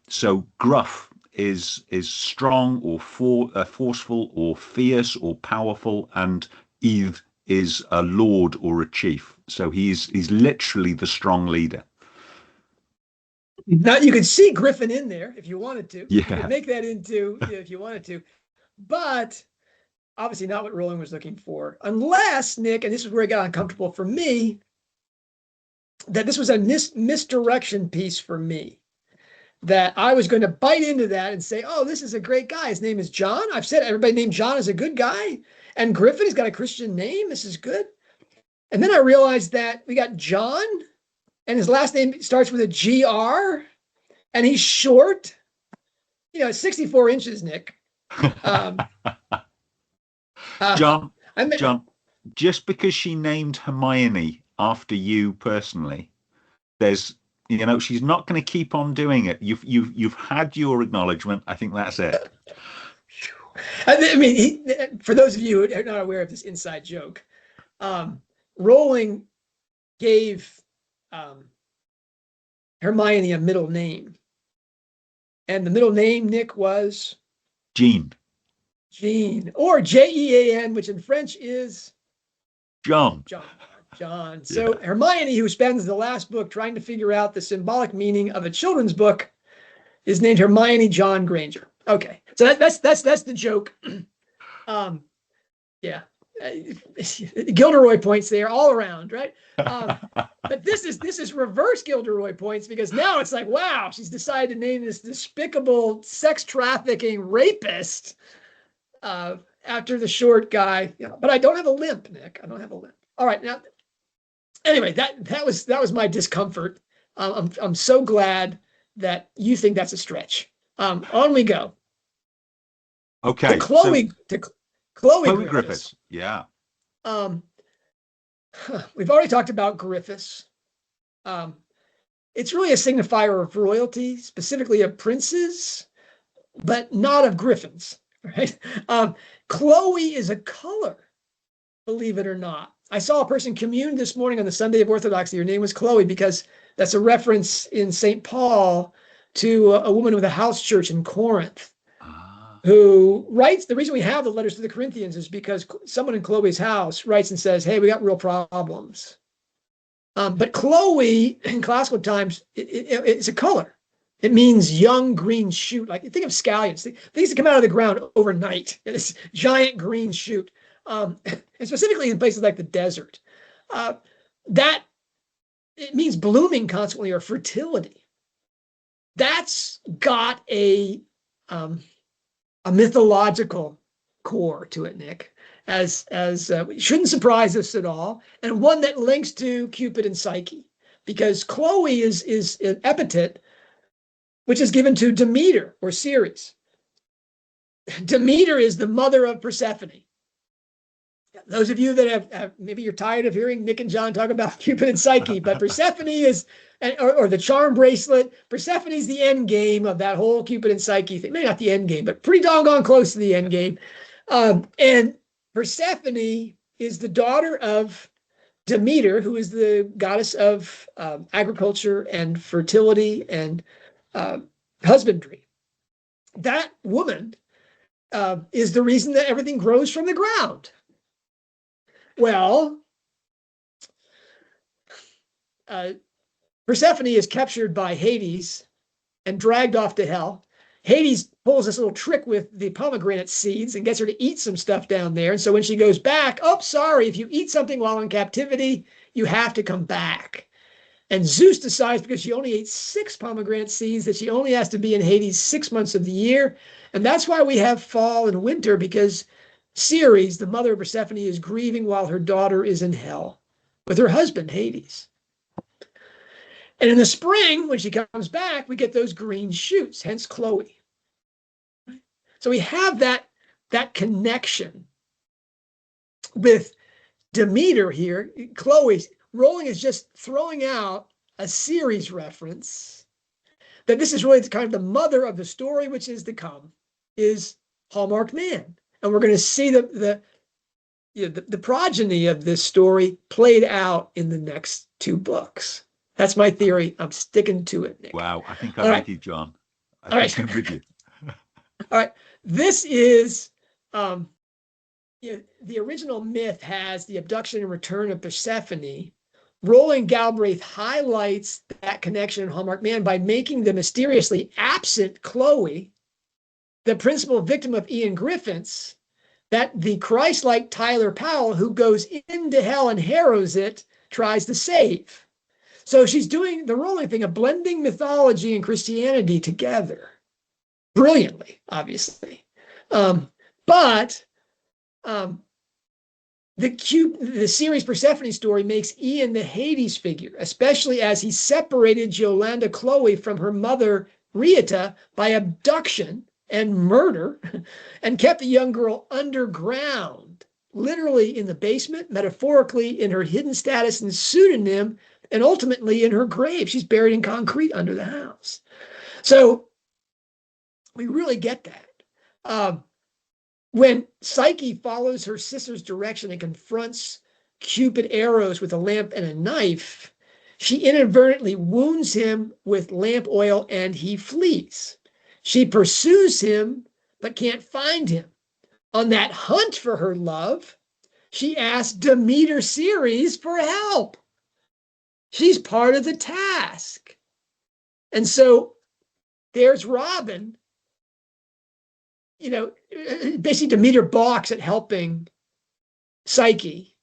So gruff is strong or forceful or fierce or powerful, and Eve is a lord or a chief. So he's literally the strong leader. Now you could see Griffin in there if you wanted to. Yeah. You could make that into if you wanted to, but obviously not what Rowling was looking for. Unless, Nick, and this is where it got uncomfortable for me, that this was a misdirection piece for me. That I was going to bite into that and say, oh, this is a great guy. His name is John. I've said everybody named John is a good guy. And Griffin, he's got a Christian name. This is good. And then I realized that we got John, and his last name starts with a GR, and he's short. 64 inches, Nick. John, just because she named Hermione after you personally, she's not going to keep on doing it. You've had your acknowledgement. I think that's it. I mean, for those of you who are not aware of this inside joke, Rowling gave Hermione a middle name, and the middle name, Nick, was Jean, or Jean, which in French is John. So yeah. Hermione, who spends the last book trying to figure out the symbolic meaning of a children's book, is named Hermione John Granger. Okay, so that's the joke. Yeah, Gilderoy points there all around, right? But this is reverse Gilderoy points, because now it's like, wow, she's decided to name this despicable sex trafficking rapist after the short guy. But I don't have a limp, Nick. I don't have a limp. All right, now. Anyway, that was my discomfort. I'm so glad that you think that's a stretch. On we go. Okay. Chloe Griffiths. Yeah. We've already talked about Griffiths. It's really a signifier of royalty, specifically of princes, but not of griffins, right? Chloe is a color, believe it or not. I saw a person commune this morning on the Sunday of Orthodoxy. Her name was Chloe, because that's a reference in St. Paul to a woman with a house church in Corinth who writes. The reason we have the letters to the Corinthians is because someone in Chloe's house writes and says, hey, we got real problems. But Chloe in classical times, it's a color. It means young green shoot. Like, think of scallions, things that come out of the ground overnight. This giant green shoot. And specifically in places like the desert, that it means blooming constantly or fertility. That's got a mythological core to it, Nick, as shouldn't surprise us at all, and one that links to Cupid and Psyche, because Chloe is an epithet which is given to Demeter or Ceres. Demeter is the mother of Persephone. Those of you that have maybe you're tired of hearing Nick and John talk about Cupid and Psyche, but Persephone is, or the charm bracelet. Persephone is the end game of that whole Cupid and Psyche thing. Maybe not the end game, but pretty doggone close to the end game. And Persephone is the daughter of Demeter, who is the goddess of agriculture and fertility and husbandry. That woman is the reason that everything grows from the ground. Well, Persephone is captured by Hades and dragged off to hell. Hades pulls this little trick with the pomegranate seeds and gets her to eat some stuff down there. And so when she goes back, oh, sorry, if you eat something while in captivity, you have to come back. And Zeus decides, because she only ate 6 pomegranate seeds, that she only has to be in Hades 6 months of the year. And that's why we have fall and winter, because Ceres, the mother of Persephone, is grieving while her daughter is in hell with her husband, Hades. And in the spring, when she comes back, we get those green shoots, hence Chloe. So we have that connection with Demeter here. Chloe, Rowling is just throwing out a Ceres reference, that this is really kind of the mother of the story, which is to come, is Hallmark Man. And we're going to see the progeny of this story played out in the next 2 books. That's my theory. I'm sticking to it, Nick. Wow, I think I'm with you, John. I think I'm with you. All right. This is the original myth has the abduction and return of Persephone. Rowling Galbraith highlights that connection in Hallmark Man by making the mysteriously absent Chloe the principal victim of Ian Griffiths, that the Christ-like Tyler Powell, who goes into hell and harrows it, tries to save. So she's doing the Rowling thing of blending mythology and Christianity together brilliantly, obviously. But the Ceres Persephone story makes Ian the Hades figure, especially as he separated Jolanda Chloe from her mother Rita by abduction and murder, and kept the young girl underground, literally in the basement, metaphorically in her hidden status and pseudonym, and ultimately in her grave. She's buried in concrete under the house. So we really get that. When Psyche follows her sister's direction and confronts Cupid arrows with a lamp and a knife, she inadvertently wounds him with lamp oil and he flees. She pursues him, but can't find him. On that hunt for her love, she asks Demeter Ceres for help. She's part of the task. And so there's Robin, basically Demeter balks at helping Psyche,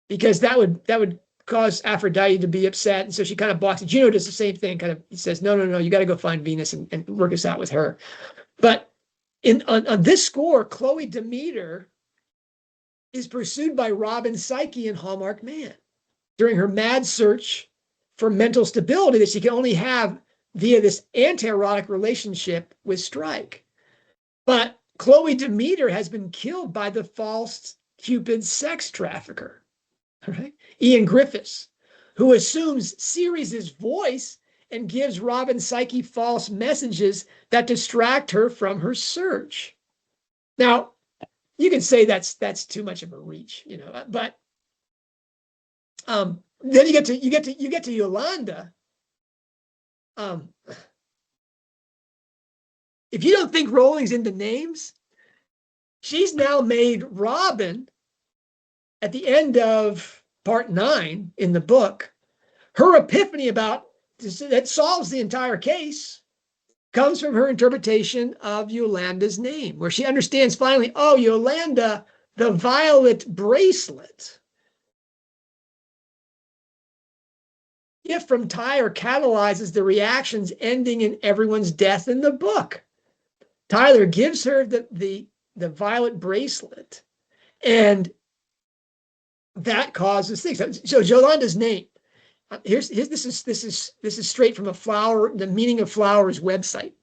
because that would cause Aphrodite to be upset. And so she kind of balks. Juno does the same thing, he says, no, you got to go find Venus and work this out with her. But on this score, Chloe Demeter is pursued by Robin Psyche in Hallmark Man during her mad search for mental stability that she can only have via this anti-erotic relationship with Strike. But Chloe Demeter has been killed by the false Cupid sex trafficker, right? Ian Griffiths, who assumes Ceres' voice and gives Robin Psyche false messages that distract her from her search. Now, you can say that's too much of a reach, but then you get to Jolanda. If you don't think Rowling's into names, she's now made Robin at the end of part 9 in the book. Her epiphany about that solves the entire case comes from her interpretation of Yolanda's name, where she understands finally, oh, Jolanda, the violet bracelet. If from Tyler catalyzes the reactions ending in everyone's death in the book. Tyler gives her the violet bracelet, and that causes things. So Jolanda's name. This is straight from the meaning of flowers website.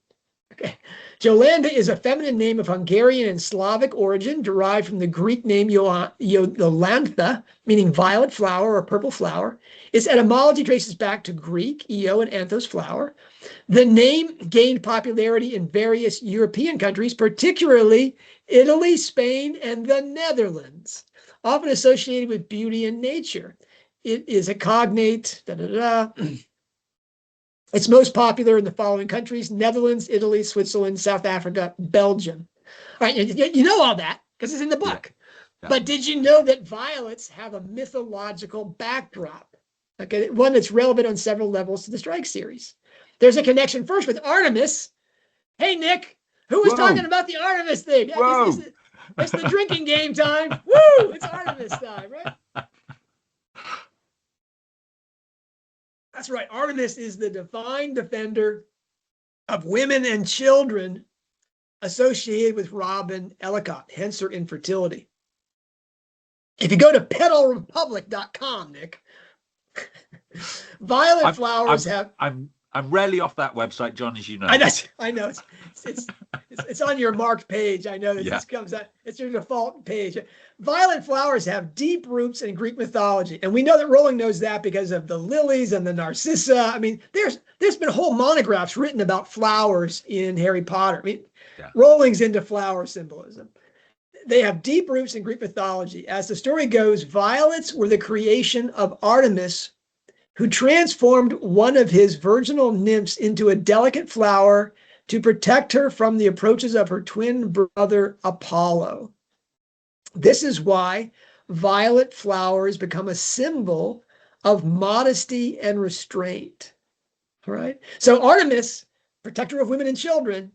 Okay. Jolanda is a feminine name of Hungarian and Slavic origin, derived from the Greek name Jolantha, meaning violet flower or purple flower. Its etymology traces back to Greek, io and anthos, flower. The name gained popularity in various European countries, particularly Italy, Spain, and the Netherlands, often associated with beauty and nature. It is a cognate, It's most popular in the following countries: Netherlands, Italy, Switzerland, South Africa, Belgium. All right, you know all that because it's in the book. Yeah. But did you know that violets have a mythological backdrop? Okay, one that's relevant on several levels to the Strike series. There's a connection first with Artemis. Hey, Nick, who was talking about the Artemis thing? It's the drinking game time. Woo! It's Artemis time, right? That's right. Artemis is the divine defender of women and children associated with Robin Ellicott, hence her infertility. If you go to petalrepublic.com, Nick, violet flowers have... I'm rarely off that website, John, as you know. I know. It's on your marked page. I know this comes out. It's your default page. Violet flowers have deep roots in Greek mythology, and we know that Rowling knows that because of the lilies and the narcissa. I mean, there's been whole monographs written about flowers in Harry Potter. I mean, Rowling's into flower symbolism. They have deep roots in Greek mythology. As the story goes, violets were the creation of Artemis, who transformed one of his virginal nymphs into a delicate flower to protect her from the approaches of her twin brother Apollo. This is why violet flowers become a symbol of modesty and restraint. All right. So Artemis, protector of women and children,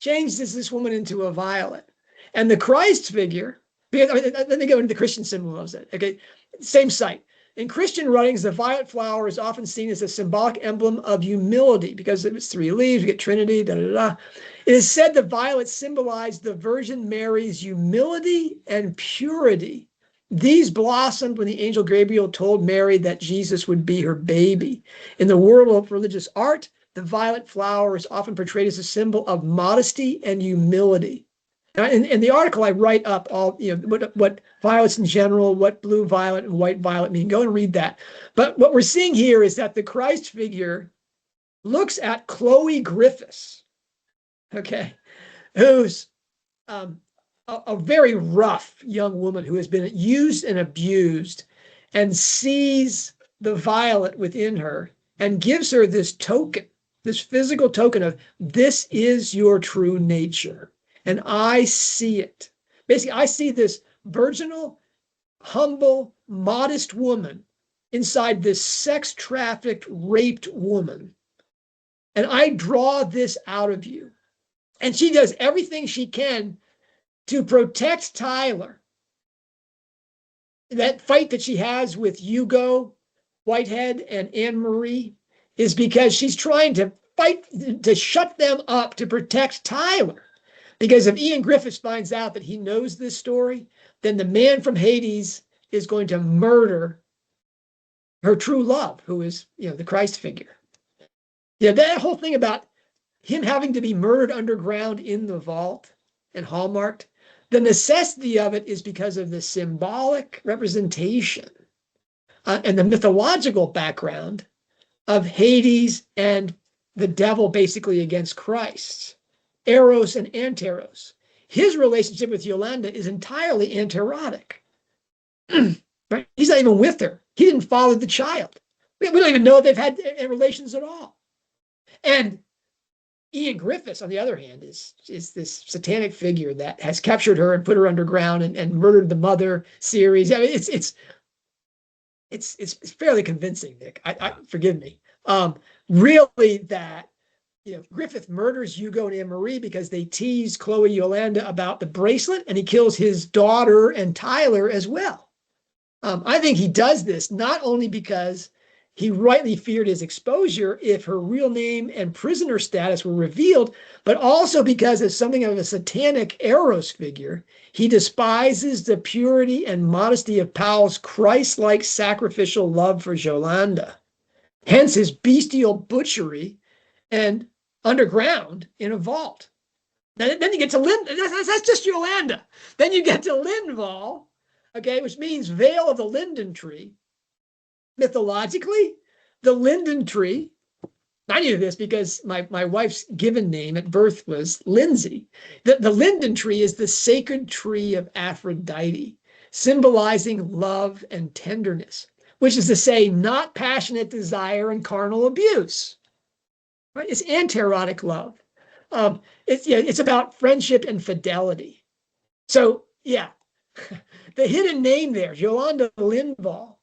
changes this woman into a violet. And the Christ figure, let me go into the Christian symbolism. Okay, same site. In Christian writings, the violet flower is often seen as a symbolic emblem of humility because of its 3 leaves. We get Trinity, It is said the violets symbolize the Virgin Mary's humility and purity. These blossomed when the angel Gabriel told Mary that Jesus would be her baby. In the world of religious art, the violet flower is often portrayed as a symbol of modesty and humility. In the article, I write up all, what violets in general, what blue violet and white violet mean. Go and read that. But what we're seeing here is that the Christ figure looks at Chloe Griffiths, okay, who's a very rough young woman who has been used and abused, and sees the violet within her and gives her this token, this physical token of, this is your true nature. And I see it. Basically, I see this virginal, humble, modest woman inside this sex-trafficked, raped woman. And I draw this out of you. And she does everything she can to protect Tyler. That fight that she has with Hugo Whitehead and Anne-Marie is because she's trying to fight to shut them up to protect Tyler. Because if Ian Griffiths finds out that he knows this story, then the man from Hades is going to murder her true love, who is, the Christ figure. That whole thing about him having to be murdered underground in the vault and hallmarked, the necessity of it is because of the symbolic representation and the mythological background of Hades and the devil basically against Christ. Eros and Anteros. His relationship with Jolanda is entirely anterotic. Right? He's not even with her. He didn't father the child. We don't even know if they've had relations at all. And Ian Griffiths, on the other hand, is this satanic figure that has captured her and put her underground and murdered the mother series. I mean, it's fairly convincing, Nick. Forgive me. Really, that Griffith murders Hugo and Anne-Marie because they tease Chloe Yolanda about the bracelet, and he kills his daughter and Tyler as well. I think he does this not only because he rightly feared his exposure if her real name and prisoner status were revealed, but also because as something of a satanic Eros figure, he despises the purity and modesty of Powell's Christ-like sacrificial love for Jolanda. Hence his bestial butchery and underground in a vault. Then you get to that's just Jolanda. Then you get to Lindvall, okay, which means Vale of the Linden Tree. Mythologically, the linden tree, I knew this because my wife's given name at birth was Lindsay. The linden tree is the sacred tree of Aphrodite, symbolizing love and tenderness, which is to say, not passionate desire and carnal abuse. Right? It's anti-erotic love. It's about friendship and fidelity. So, yeah, the hidden name there, Jolanda Lindvall.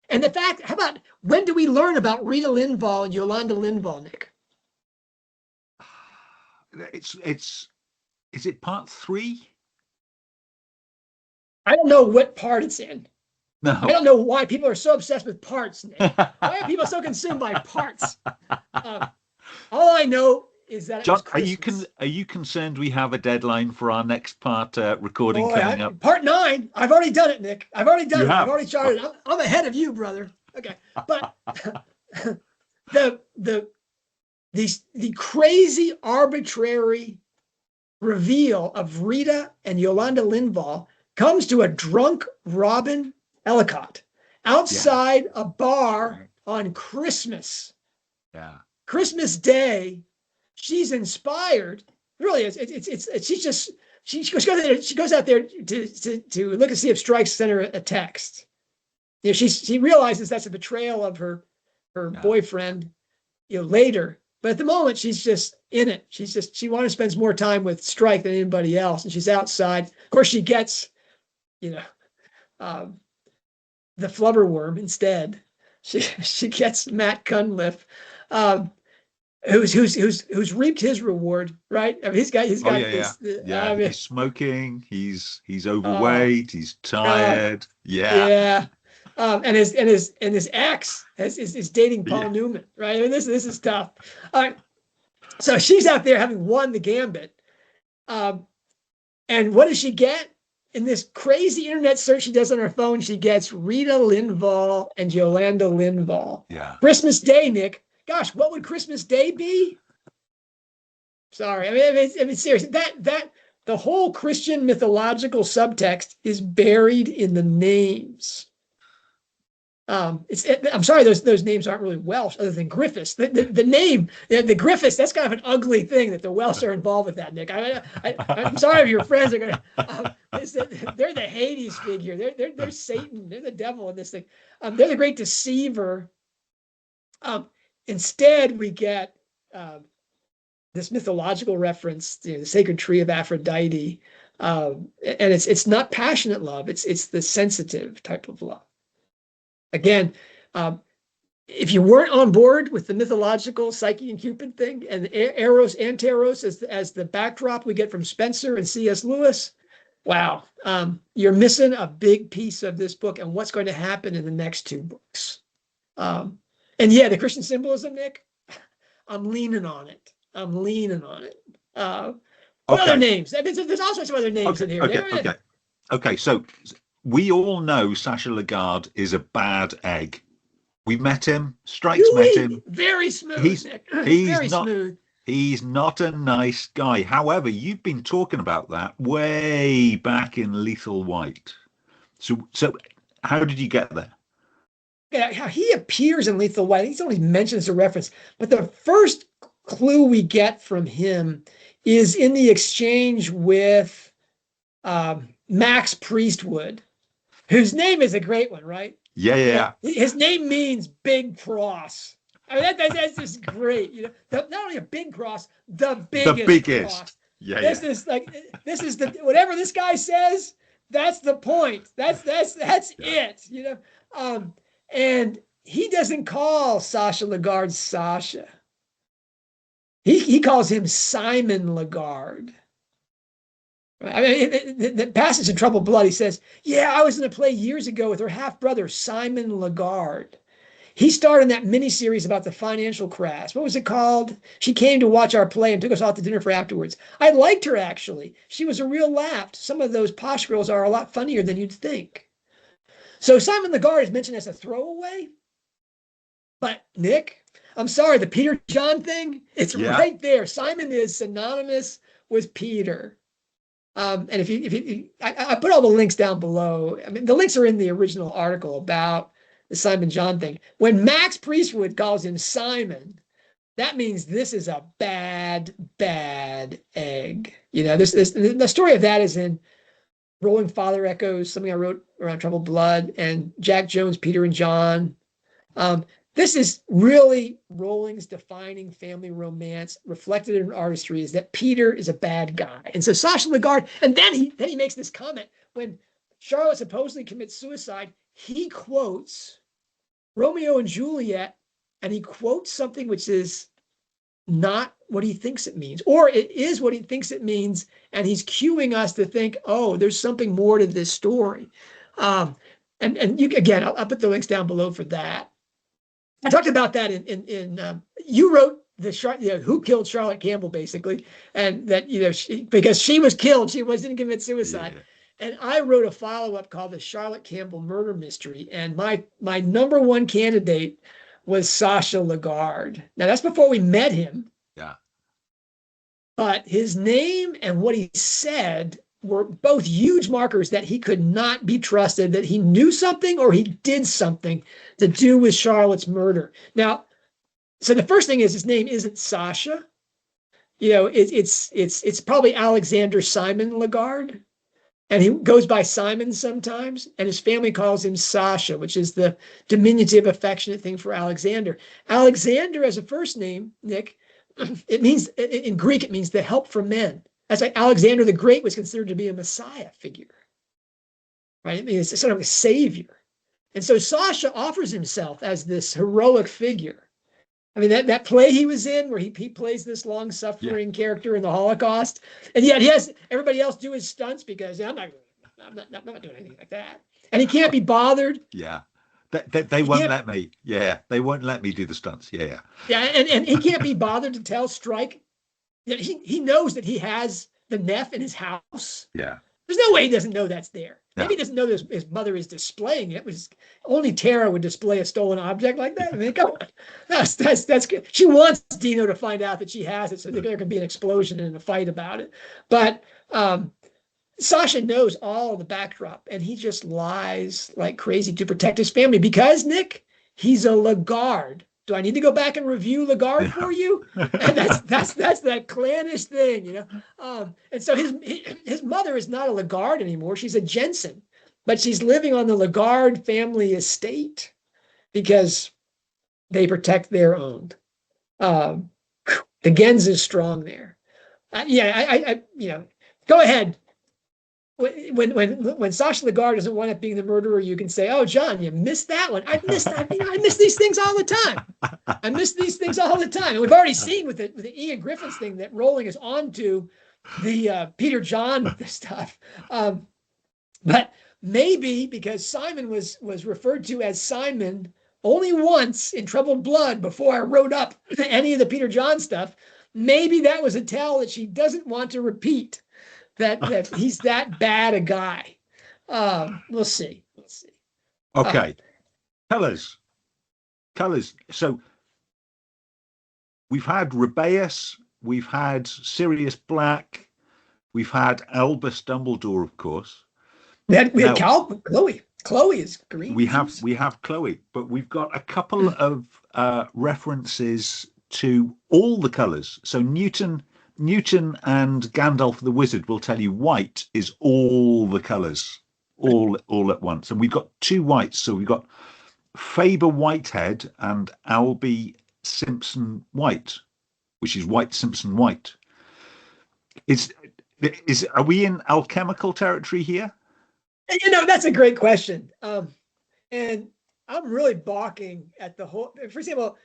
And the fact, how about, when do we learn about Rita Lindvall and Jolanda Lindvall, Nick? Is it part 3? I don't know what part it's in. No. I don't know why people are so obsessed with parts, Nick. Why are people so consumed by parts? All I know is that John, are you concerned we have a deadline for our next part recording coming up? Part 9. I've already done it, Nick. I've already done it. Have? I've already charted. I'm ahead of you, brother. Okay, but the crazy arbitrary reveal of Rita and Jolanda Lindvall comes to a drunk Robin Ellicott outside a bar on Christmas. Yeah. Christmas Day. She's inspired. Really, she goes out there to look and see if Strike sent her a text. You know, she realizes that's a betrayal of her boyfriend, you know, later. But at the moment, she's just in it. She wants to spend more time with Strike than anybody else, and she's outside. Of course, she gets, you know, the flubberworm instead. She gets Matt Cunliffe. Who's reaped his reward, right? I mean, he's got this. I mean, he's smoking. He's overweight. He's tired. And his ex is dating Paul Newman, right? I mean, this is tough. All right, so she's out there having won the gambit, and what does she get in this crazy internet search she does on her phone? She gets Rita Lindvall and Jolanda Lindvall. Yeah. Christmas Day, Nick. Gosh, what would Christmas Day be? Sorry, I mean, seriously, that the whole Christian mythological subtext is buried in the names. I'm sorry, those names aren't really Welsh, other than Griffiths. The name, the Griffiths, that's kind of an ugly thing that the Welsh are involved with that, Nick. I'm sorry if your friends are going to. They're the Hades figure. They're Satan. They're the devil in this thing. They're the great deceiver. Instead, we get this mythological reference, you know, the sacred tree of Aphrodite, and it's not passionate love. It's the sensitive type of love. Again, if you weren't on board with the mythological Psyche and Cupid thing and Eros and Teros as the backdrop we get from Spencer and C.S. Lewis, wow, you're missing a big piece of this book and what's going to happen in the next 2 books. And yeah, the Christian symbolism, Nick, I'm leaning on it. What other names? I mean, there's all sorts of other names in here. Okay. So we all know Sacha Lagarde is a bad egg. We met him. Strike's met him. Very smooth, Nick. He's not a nice guy. However, you've been talking about that way back in Lethal White. So how did you get there? How he appears in Lethal White, he's only mentioned as a reference, but the first clue we get from him is in the exchange with Max Priestwood, whose name is a great one, right? Yeah. His name means big cross. I mean, that's just great. You know, not only a big cross, the biggest. Cross. This is the whatever this guy says. That's the point. That's it. You know. And he doesn't call Sacha Lagarde Sasha. He calls him Simon Lagarde. I mean, the passage in Troubled Blood, he says, yeah, I was in a play years ago with her half-brother, Simon Lagarde. He starred in that miniseries about the financial crash. What was it called? She came to watch our play and took us out to dinner for afterwards. I liked her, actually. She was a real laugh. Some of those posh girls are a lot funnier than you'd think. So Simon Lagarde is mentioned as a throwaway. But, Nick, I'm sorry, the Peter John thing, it's Yeah. right there. Simon is synonymous with Peter. And I put all the links down below. I mean, the links are in the original article about the Simon John thing. When Max Priestwood calls him Simon, that means this is a bad, bad egg. You know, the story of that is in Rolling Father Echoes, something I wrote around Troubled Blood, and Jack Jones, Peter and John. This is really Rowling's defining family romance reflected in artistry, is that Peter is a bad guy. And so Sacha Lagarde, and then he makes this comment when Charlotte supposedly commits suicide, he quotes Romeo and Juliet, and he quotes something which is not what he thinks it means, or it is what he thinks it means, and he's cueing us to think, oh, there's something more to this story. And you again, I'll put the links down below for that. I talked about that in you wrote the who killed Charlotte Campbell, basically, and that, you know, because she was killed, she didn't commit suicide. Yeah. And I wrote a follow-up called the Charlotte Campbell Murder Mystery, and my number one candidate was Sacha Lagarde. Now that's before we met him. Yeah. But his name and what he said were both huge markers that he could not be trusted, that he knew something or he did something to do with Charlotte's murder. Now, so the first thing is his name isn't Sacha. You know, it's probably Alexander Simon Lagarde, and he goes by Simon sometimes, and his family calls him Sacha, which is the diminutive, affectionate thing for Alexander. Alexander as a first name, Nick, it means, in Greek, it means the help from men. That's like Alexander the Great was considered to be a Messiah figure, right? I mean, it's sort of a savior. And so Sacha offers himself as this heroic figure. I mean, that play he was in where he plays this long-suffering character in the Holocaust, and yet he has everybody else do his stunts because I'm not doing anything like that. And he can't be bothered. Yeah. They won't let me. Yeah, they won't let me do the stunts. Yeah. Yeah, and he can't be bothered to tell Strike that he knows that he has the Neff in his house. Yeah. There's no way he doesn't know that's there. Maybe he doesn't know that his mother is displaying it. Only Tara would display a stolen object like that. I mean, come on. That's good. She wants Dino to find out that she has it so that there can be an explosion and a fight about it. But Sacha knows all of the backdrop, and he just lies like crazy to protect his family because, Nick, he's a Lagarde. Do I need to go back and review Lagarde for you? And that's that clannish thing, you know. And so his mother is not a Lagarde anymore. She's a Jensen, but she's living on the Lagarde family estate because they protect their own. The Gens is strong there. I you know, go ahead. When Sacha Lagarde doesn't wind up being the murderer, you can say, "Oh, John, you missed that one. I miss these things all the time. I miss these things all the time." And we've already seen with the Ian Griffiths thing that Rowling is on to the Peter John stuff. But maybe because Simon was referred to as Simon only once in Troubled Blood before I wrote up any of the Peter John stuff, maybe that was a tell that she doesn't want to repeat. That he's that bad a guy. We'll see. Okay. Colors. So we've had Rubeus, we've had Sirius Black, we've had Albus Dumbledore, of course. We had Chloe. Chloe is green. We have Chloe, but we've got a couple of references to all the colors. So Newton and Gandalf the Wizard will tell you white is all the colours, all at once. And we've got two whites. So we've got Faber Whitehead and Albie Simpson White, which is White Simpson White. Are we in alchemical territory here? You know, that's a great question. And I'm really balking at the whole. For example,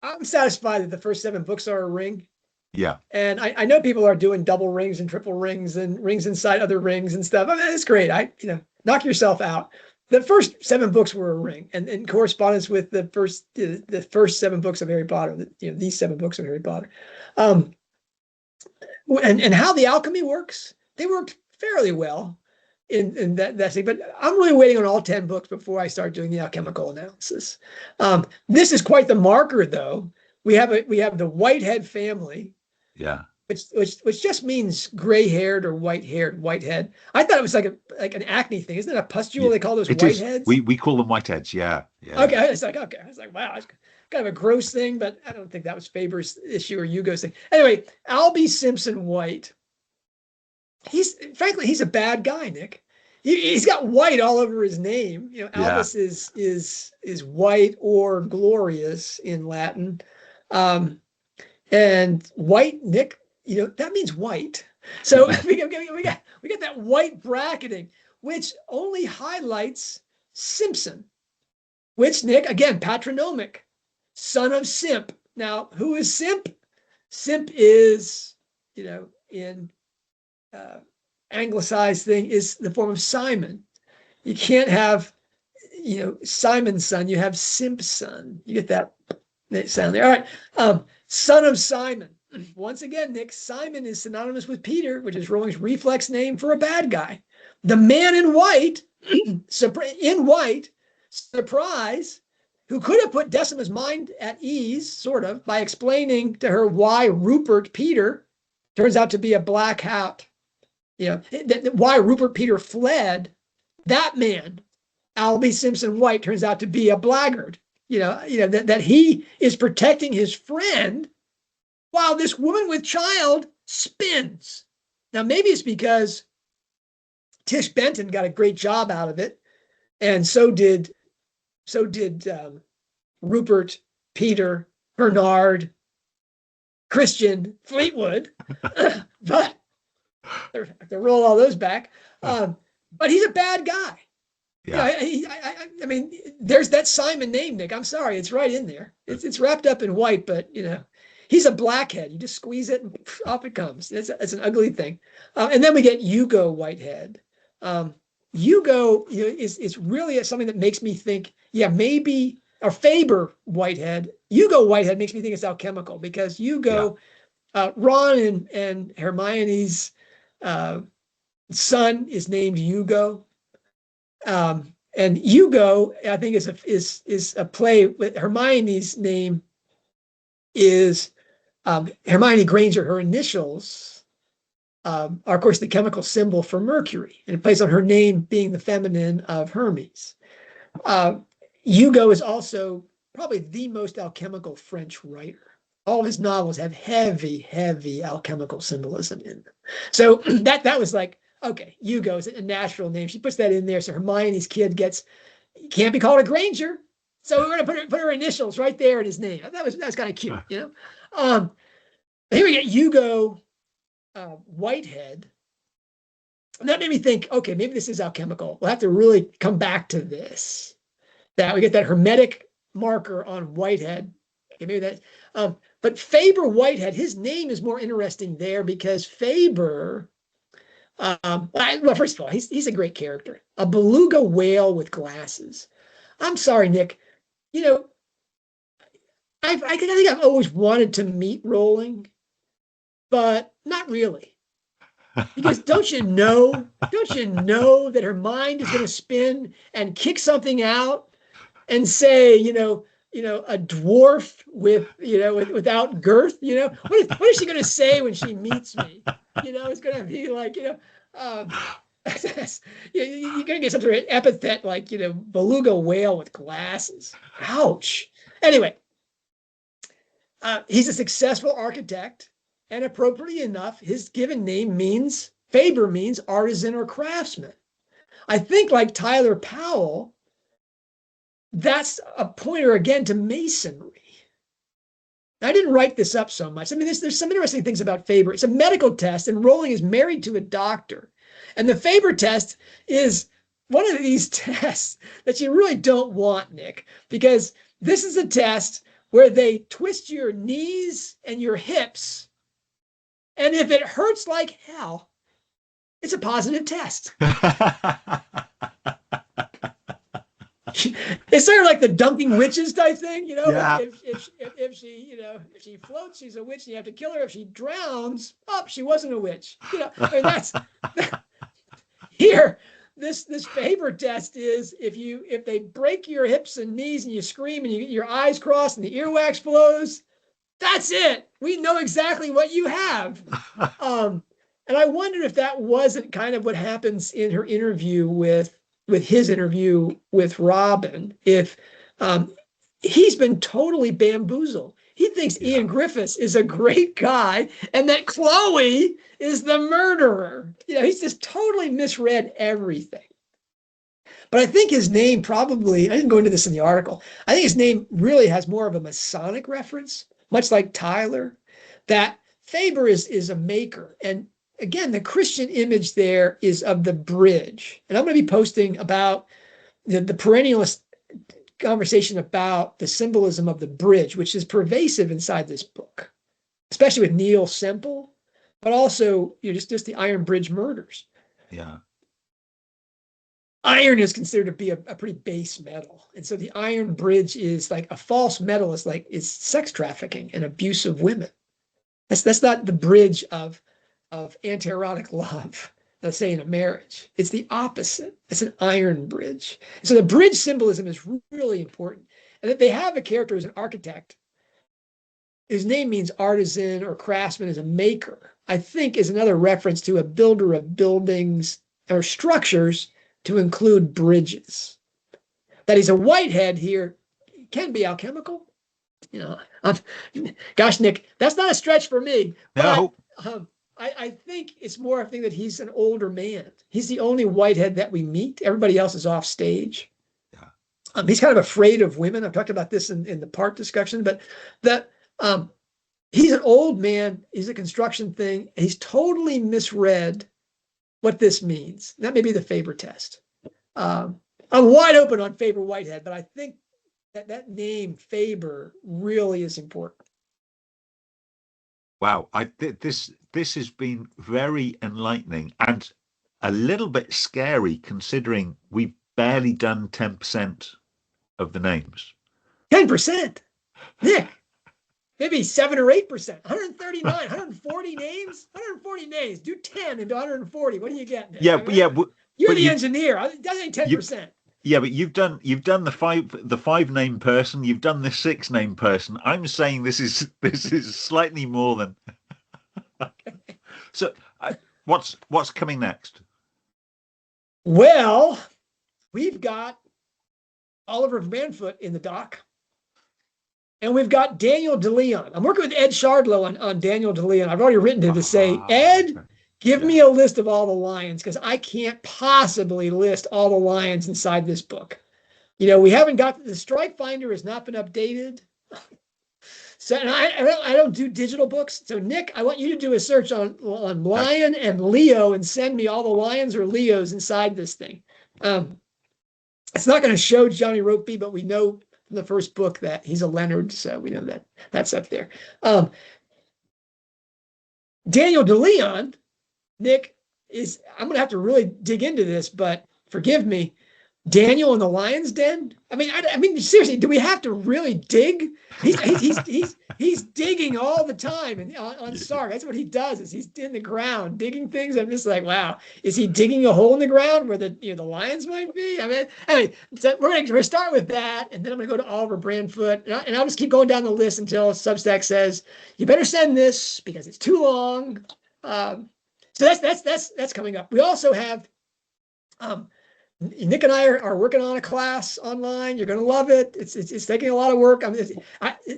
I'm satisfied that the first 7 books are a ring. Yeah. And I know people are doing double rings and triple rings and rings inside other rings and stuff. I mean, it's great. Knock yourself out. The first 7 books were a ring, and in correspondence with the first 7 books of Harry Potter, these 7 books of Harry Potter. And how the alchemy works, they worked fairly well in that thing, but I'm really waiting on all 10 books before I start doing the alchemical analysis. This is quite the marker, though, we have the Whitehead family, Yeah. which just means gray-haired or white-haired, whitehead. I thought it was like an acne thing. Isn't it a pustule they call those It is. whiteheads? We call them whiteheads. Yeah. Yeah. Okay, I was like, wow, it's kind of a gross thing, but I don't think that was Faber's issue or Hugo's thing. Anyway, Albie Simpson White. Frankly, he's a bad guy, Nick. He's got white all over his name. You know, Albus is white or glorious in Latin. And white, Nick, you know, that means white. So we got that white bracketing, which only highlights Simpson, which, Nick, again, patronymic, son of Simp. Now, who is Simp? Simp is, you know, in anglicized thing, is the form of Simon. You can't have, you know, Simon's son. You have Simp's son. You get that sound there. All right. Son of Simon. Once again, Nick, Simon is synonymous with Peter, which is Rowling's reflex name for a bad guy. The man in white, surprise, who could have put Decima's mind at ease, sort of, by explaining to her why Rupert Peter turns out to be a black hat. You know, why Rupert Peter fled. That man, Albie Simpson White, turns out to be a blackguard. You know that he is protecting his friend while this woman with child spins. Now, maybe it's because Tish Benton got a great job out of it, and so did Rupert, Peter, Bernard, Christian, Fleetwood. But to roll all those back, but he's a bad guy. Yeah, I mean, there's that Simon name, Nick. I'm sorry, it's right in there. It's wrapped up in white, but you know, he's a blackhead. You just squeeze it and off it comes. It's an ugly thing. And then we get Hugo Whitehead. Hugo, you know, is really something that makes me think, yeah, maybe, or Faber Whitehead. Hugo Whitehead makes me think it's alchemical, because Hugo, Ron and Hermione's son is named Hugo. And Hugo, I think, is a play with Hermione's name is Hermione Granger. Her initials are, of course, the chemical symbol for Mercury, and it plays on her name being the feminine of Hermes. Hugo is also probably the most alchemical French writer. All of his novels have heavy, heavy alchemical symbolism in them. So that was like, okay, Hugo is a natural name. She puts that in there, so Hermione's kid can't be called a Granger. So we're going to put her initials right there in his name. That was kind of cute, you know. Here we get Hugo Whitehead. And that made me think, okay, maybe this is alchemical. We'll have to really come back to this. That we get that hermetic marker on Whitehead. Okay, maybe that. But Faber Whitehead, his name is more interesting there, because Faber, well, first of all, he's a great character. A beluga whale with glasses. I'm sorry, Nick. You know, I think I've always wanted to meet Rowling, but not really. Because don't you know that her mind is going to spin and kick something out and say, you know, a dwarf without girth, you know, what is she going to say when she meets me? You know, it's going to be like, you know, you're going to get some sort of epithet like, you know, beluga whale with glasses. Ouch. Anyway, he's a successful architect, and appropriately enough, his given name Faber means artisan or craftsman. I think, like Tyler Powell, that's a pointer again to masonry. I didn't write this up so much. I mean, there's some interesting things about Faber. It's a medical test, and Rowling is married to a doctor. And the Faber test is one of these tests that you really don't want, Nick, because this is a test where they twist your knees and your hips, and if it hurts like hell, it's a positive test. It's sort of like the dunking witches type thing, you know. Yeah. If she floats, she's a witch, and you have to kill her. If she drowns, she wasn't a witch. You know, I mean, that's here. This Faber test is if they break your hips and knees and you scream and your eyes cross and the earwax flows, That's it. We know exactly what you have. And I wonder if that wasn't kind of what happens in her interview with his interview with Robin. If he's been totally bamboozled. He thinks Ian Griffiths is a great guy and that Chloe is the murderer. He's just totally misread everything. But I think his name probably, I didn't go into this in the article, I think his name really has more of a Masonic reference, much like Tyler, that Faber is a maker. And again, the Christian image there is of the bridge. And I'm going to be posting about the perennialist conversation about the symbolism of the bridge, which is pervasive inside this book, especially with Neil Semple, but also just the Iron Bridge murders. Yeah. Iron is considered to be a pretty base metal. And so the Iron Bridge is like a false metal is sex trafficking and abuse of women. That's not the bridge of anti-erotic love, let's say in a marriage. It's the opposite. It's an iron bridge. So the bridge symbolism is really important. And that they have a character who's an architect. His name means artisan or craftsman, is a maker, I think is another reference to a builder of buildings or structures to include bridges. That he's a whitehead here can be alchemical. Gosh, Nick, that's not a stretch for me. No. But, I think it's more a thing that he's an older man. He's the only whitehead that we meet. Everybody else is off stage. Yeah. He's kind of afraid of women. I've talked about this in the part discussion, but that he's an old man. He's a construction thing. He's totally misread what this means. That may be the Faber test. I'm wide open on Faber Whitehead, but I think that name Faber really is important. Wow, this has been very enlightening and a little bit scary, considering we've barely done 10% of the names. 10%, Nick. Maybe 7 or 8%. 139, 140 names. 140 names. Do 10 into 140. What do you get, Nick? Yeah, you're the engineer. That ain't 10%. Yeah, but you've done the 5 name person. You've done the 6 name person. I'm saying this is slightly more than. So, what's coming next? Well, we've got Oliver Branfoot in the dock, and we've got Daniel DeLeon. I'm working with Ed Shardlow on Daniel DeLeon. I've already written to say, Ed, give me a list of all the lions, because I can't possibly list all the lions inside this book. We haven't got the Strike Finder has not been updated. So, and I don't do digital books. So, Nick, I want you to do a search on lion and Leo and send me all the lions or Leos inside this thing. It's not going to show Johnny Ropey, but we know from the first book that he's a Leonard, so we know that's up there. Daniel DeLeon, Nick, I'm going to have to really dig into this, but forgive me. Daniel in the Lion's Den? I mean, seriously, do we have to really dig? He's digging all the time, and on Sark, that's what he does. Is he's in the ground digging things. I'm just like, wow, is he digging a hole in the ground where the lions might be? So we're gonna start with that, and then I'm gonna go to Oliver Branfoot, and I'll just keep going down the list until Substack says you better send this because it's too long. So that's coming up. We also have. Nick and I are working on a class online. You're going to love it. It's taking a lot of work.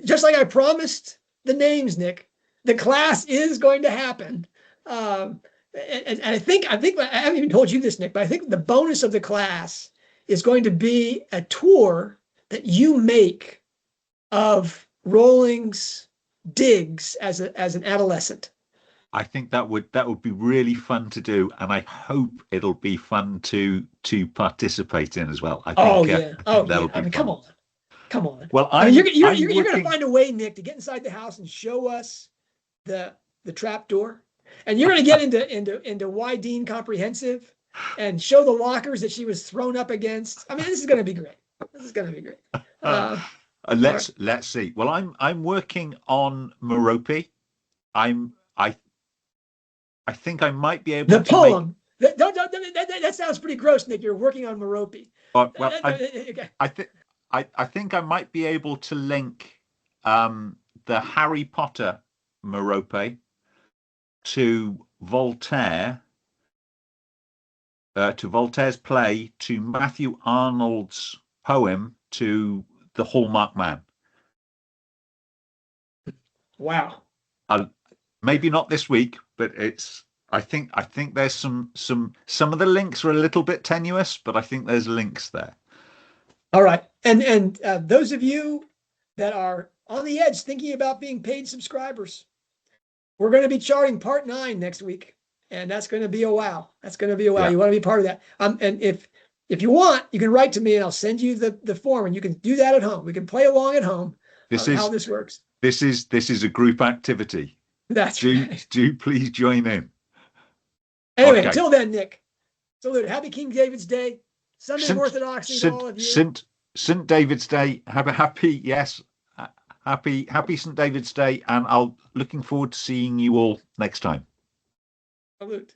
Just like I promised the names, Nick, the class is going to happen. And I think I haven't even told you this, Nick, but I think the bonus of the class is going to be a tour that you make of Rowling's digs as an adolescent. I think that would be really fun to do, and I hope it'll be fun to participate in as well. I think, that'll be fun. Come on. Well, you're going to find a way, Nick, to get inside the house and show us the trap door, and you're going to get into why Dean Comprehensive, and show the lockers that she was thrown up against. This is going to be great. Let's see. Well, I'm working on Merope. I think I might be able to poem. That sounds pretty gross, Nick. You're working on Merope. I think I might be able to link the the Harry Potter merope to Voltaire, to Voltaire's play, to Matthew Arnold's poem, to the Hallmark Man. Wow. Maybe not this week, but it's. I think there's some of the links are a little bit tenuous, but I think there's links there. All right, and those of you that are on the edge thinking about being paid subscribers, we're going to be charting part 9 next week, and that's going to be a wow. That's going to be a wow. Yeah. You want to be part of that? And if you want, you can write to me, and I'll send you the form, and you can do that at home. We can play along at home. How this works. This is a group activity. That's right. Do please join in. Anyway, until then, Nick, salute. Happy King David's Day. Sunday Orthodoxy to all of you. St. David's Day. Have a happy St. David's Day, and I'll looking forward to seeing you all next time. Salute.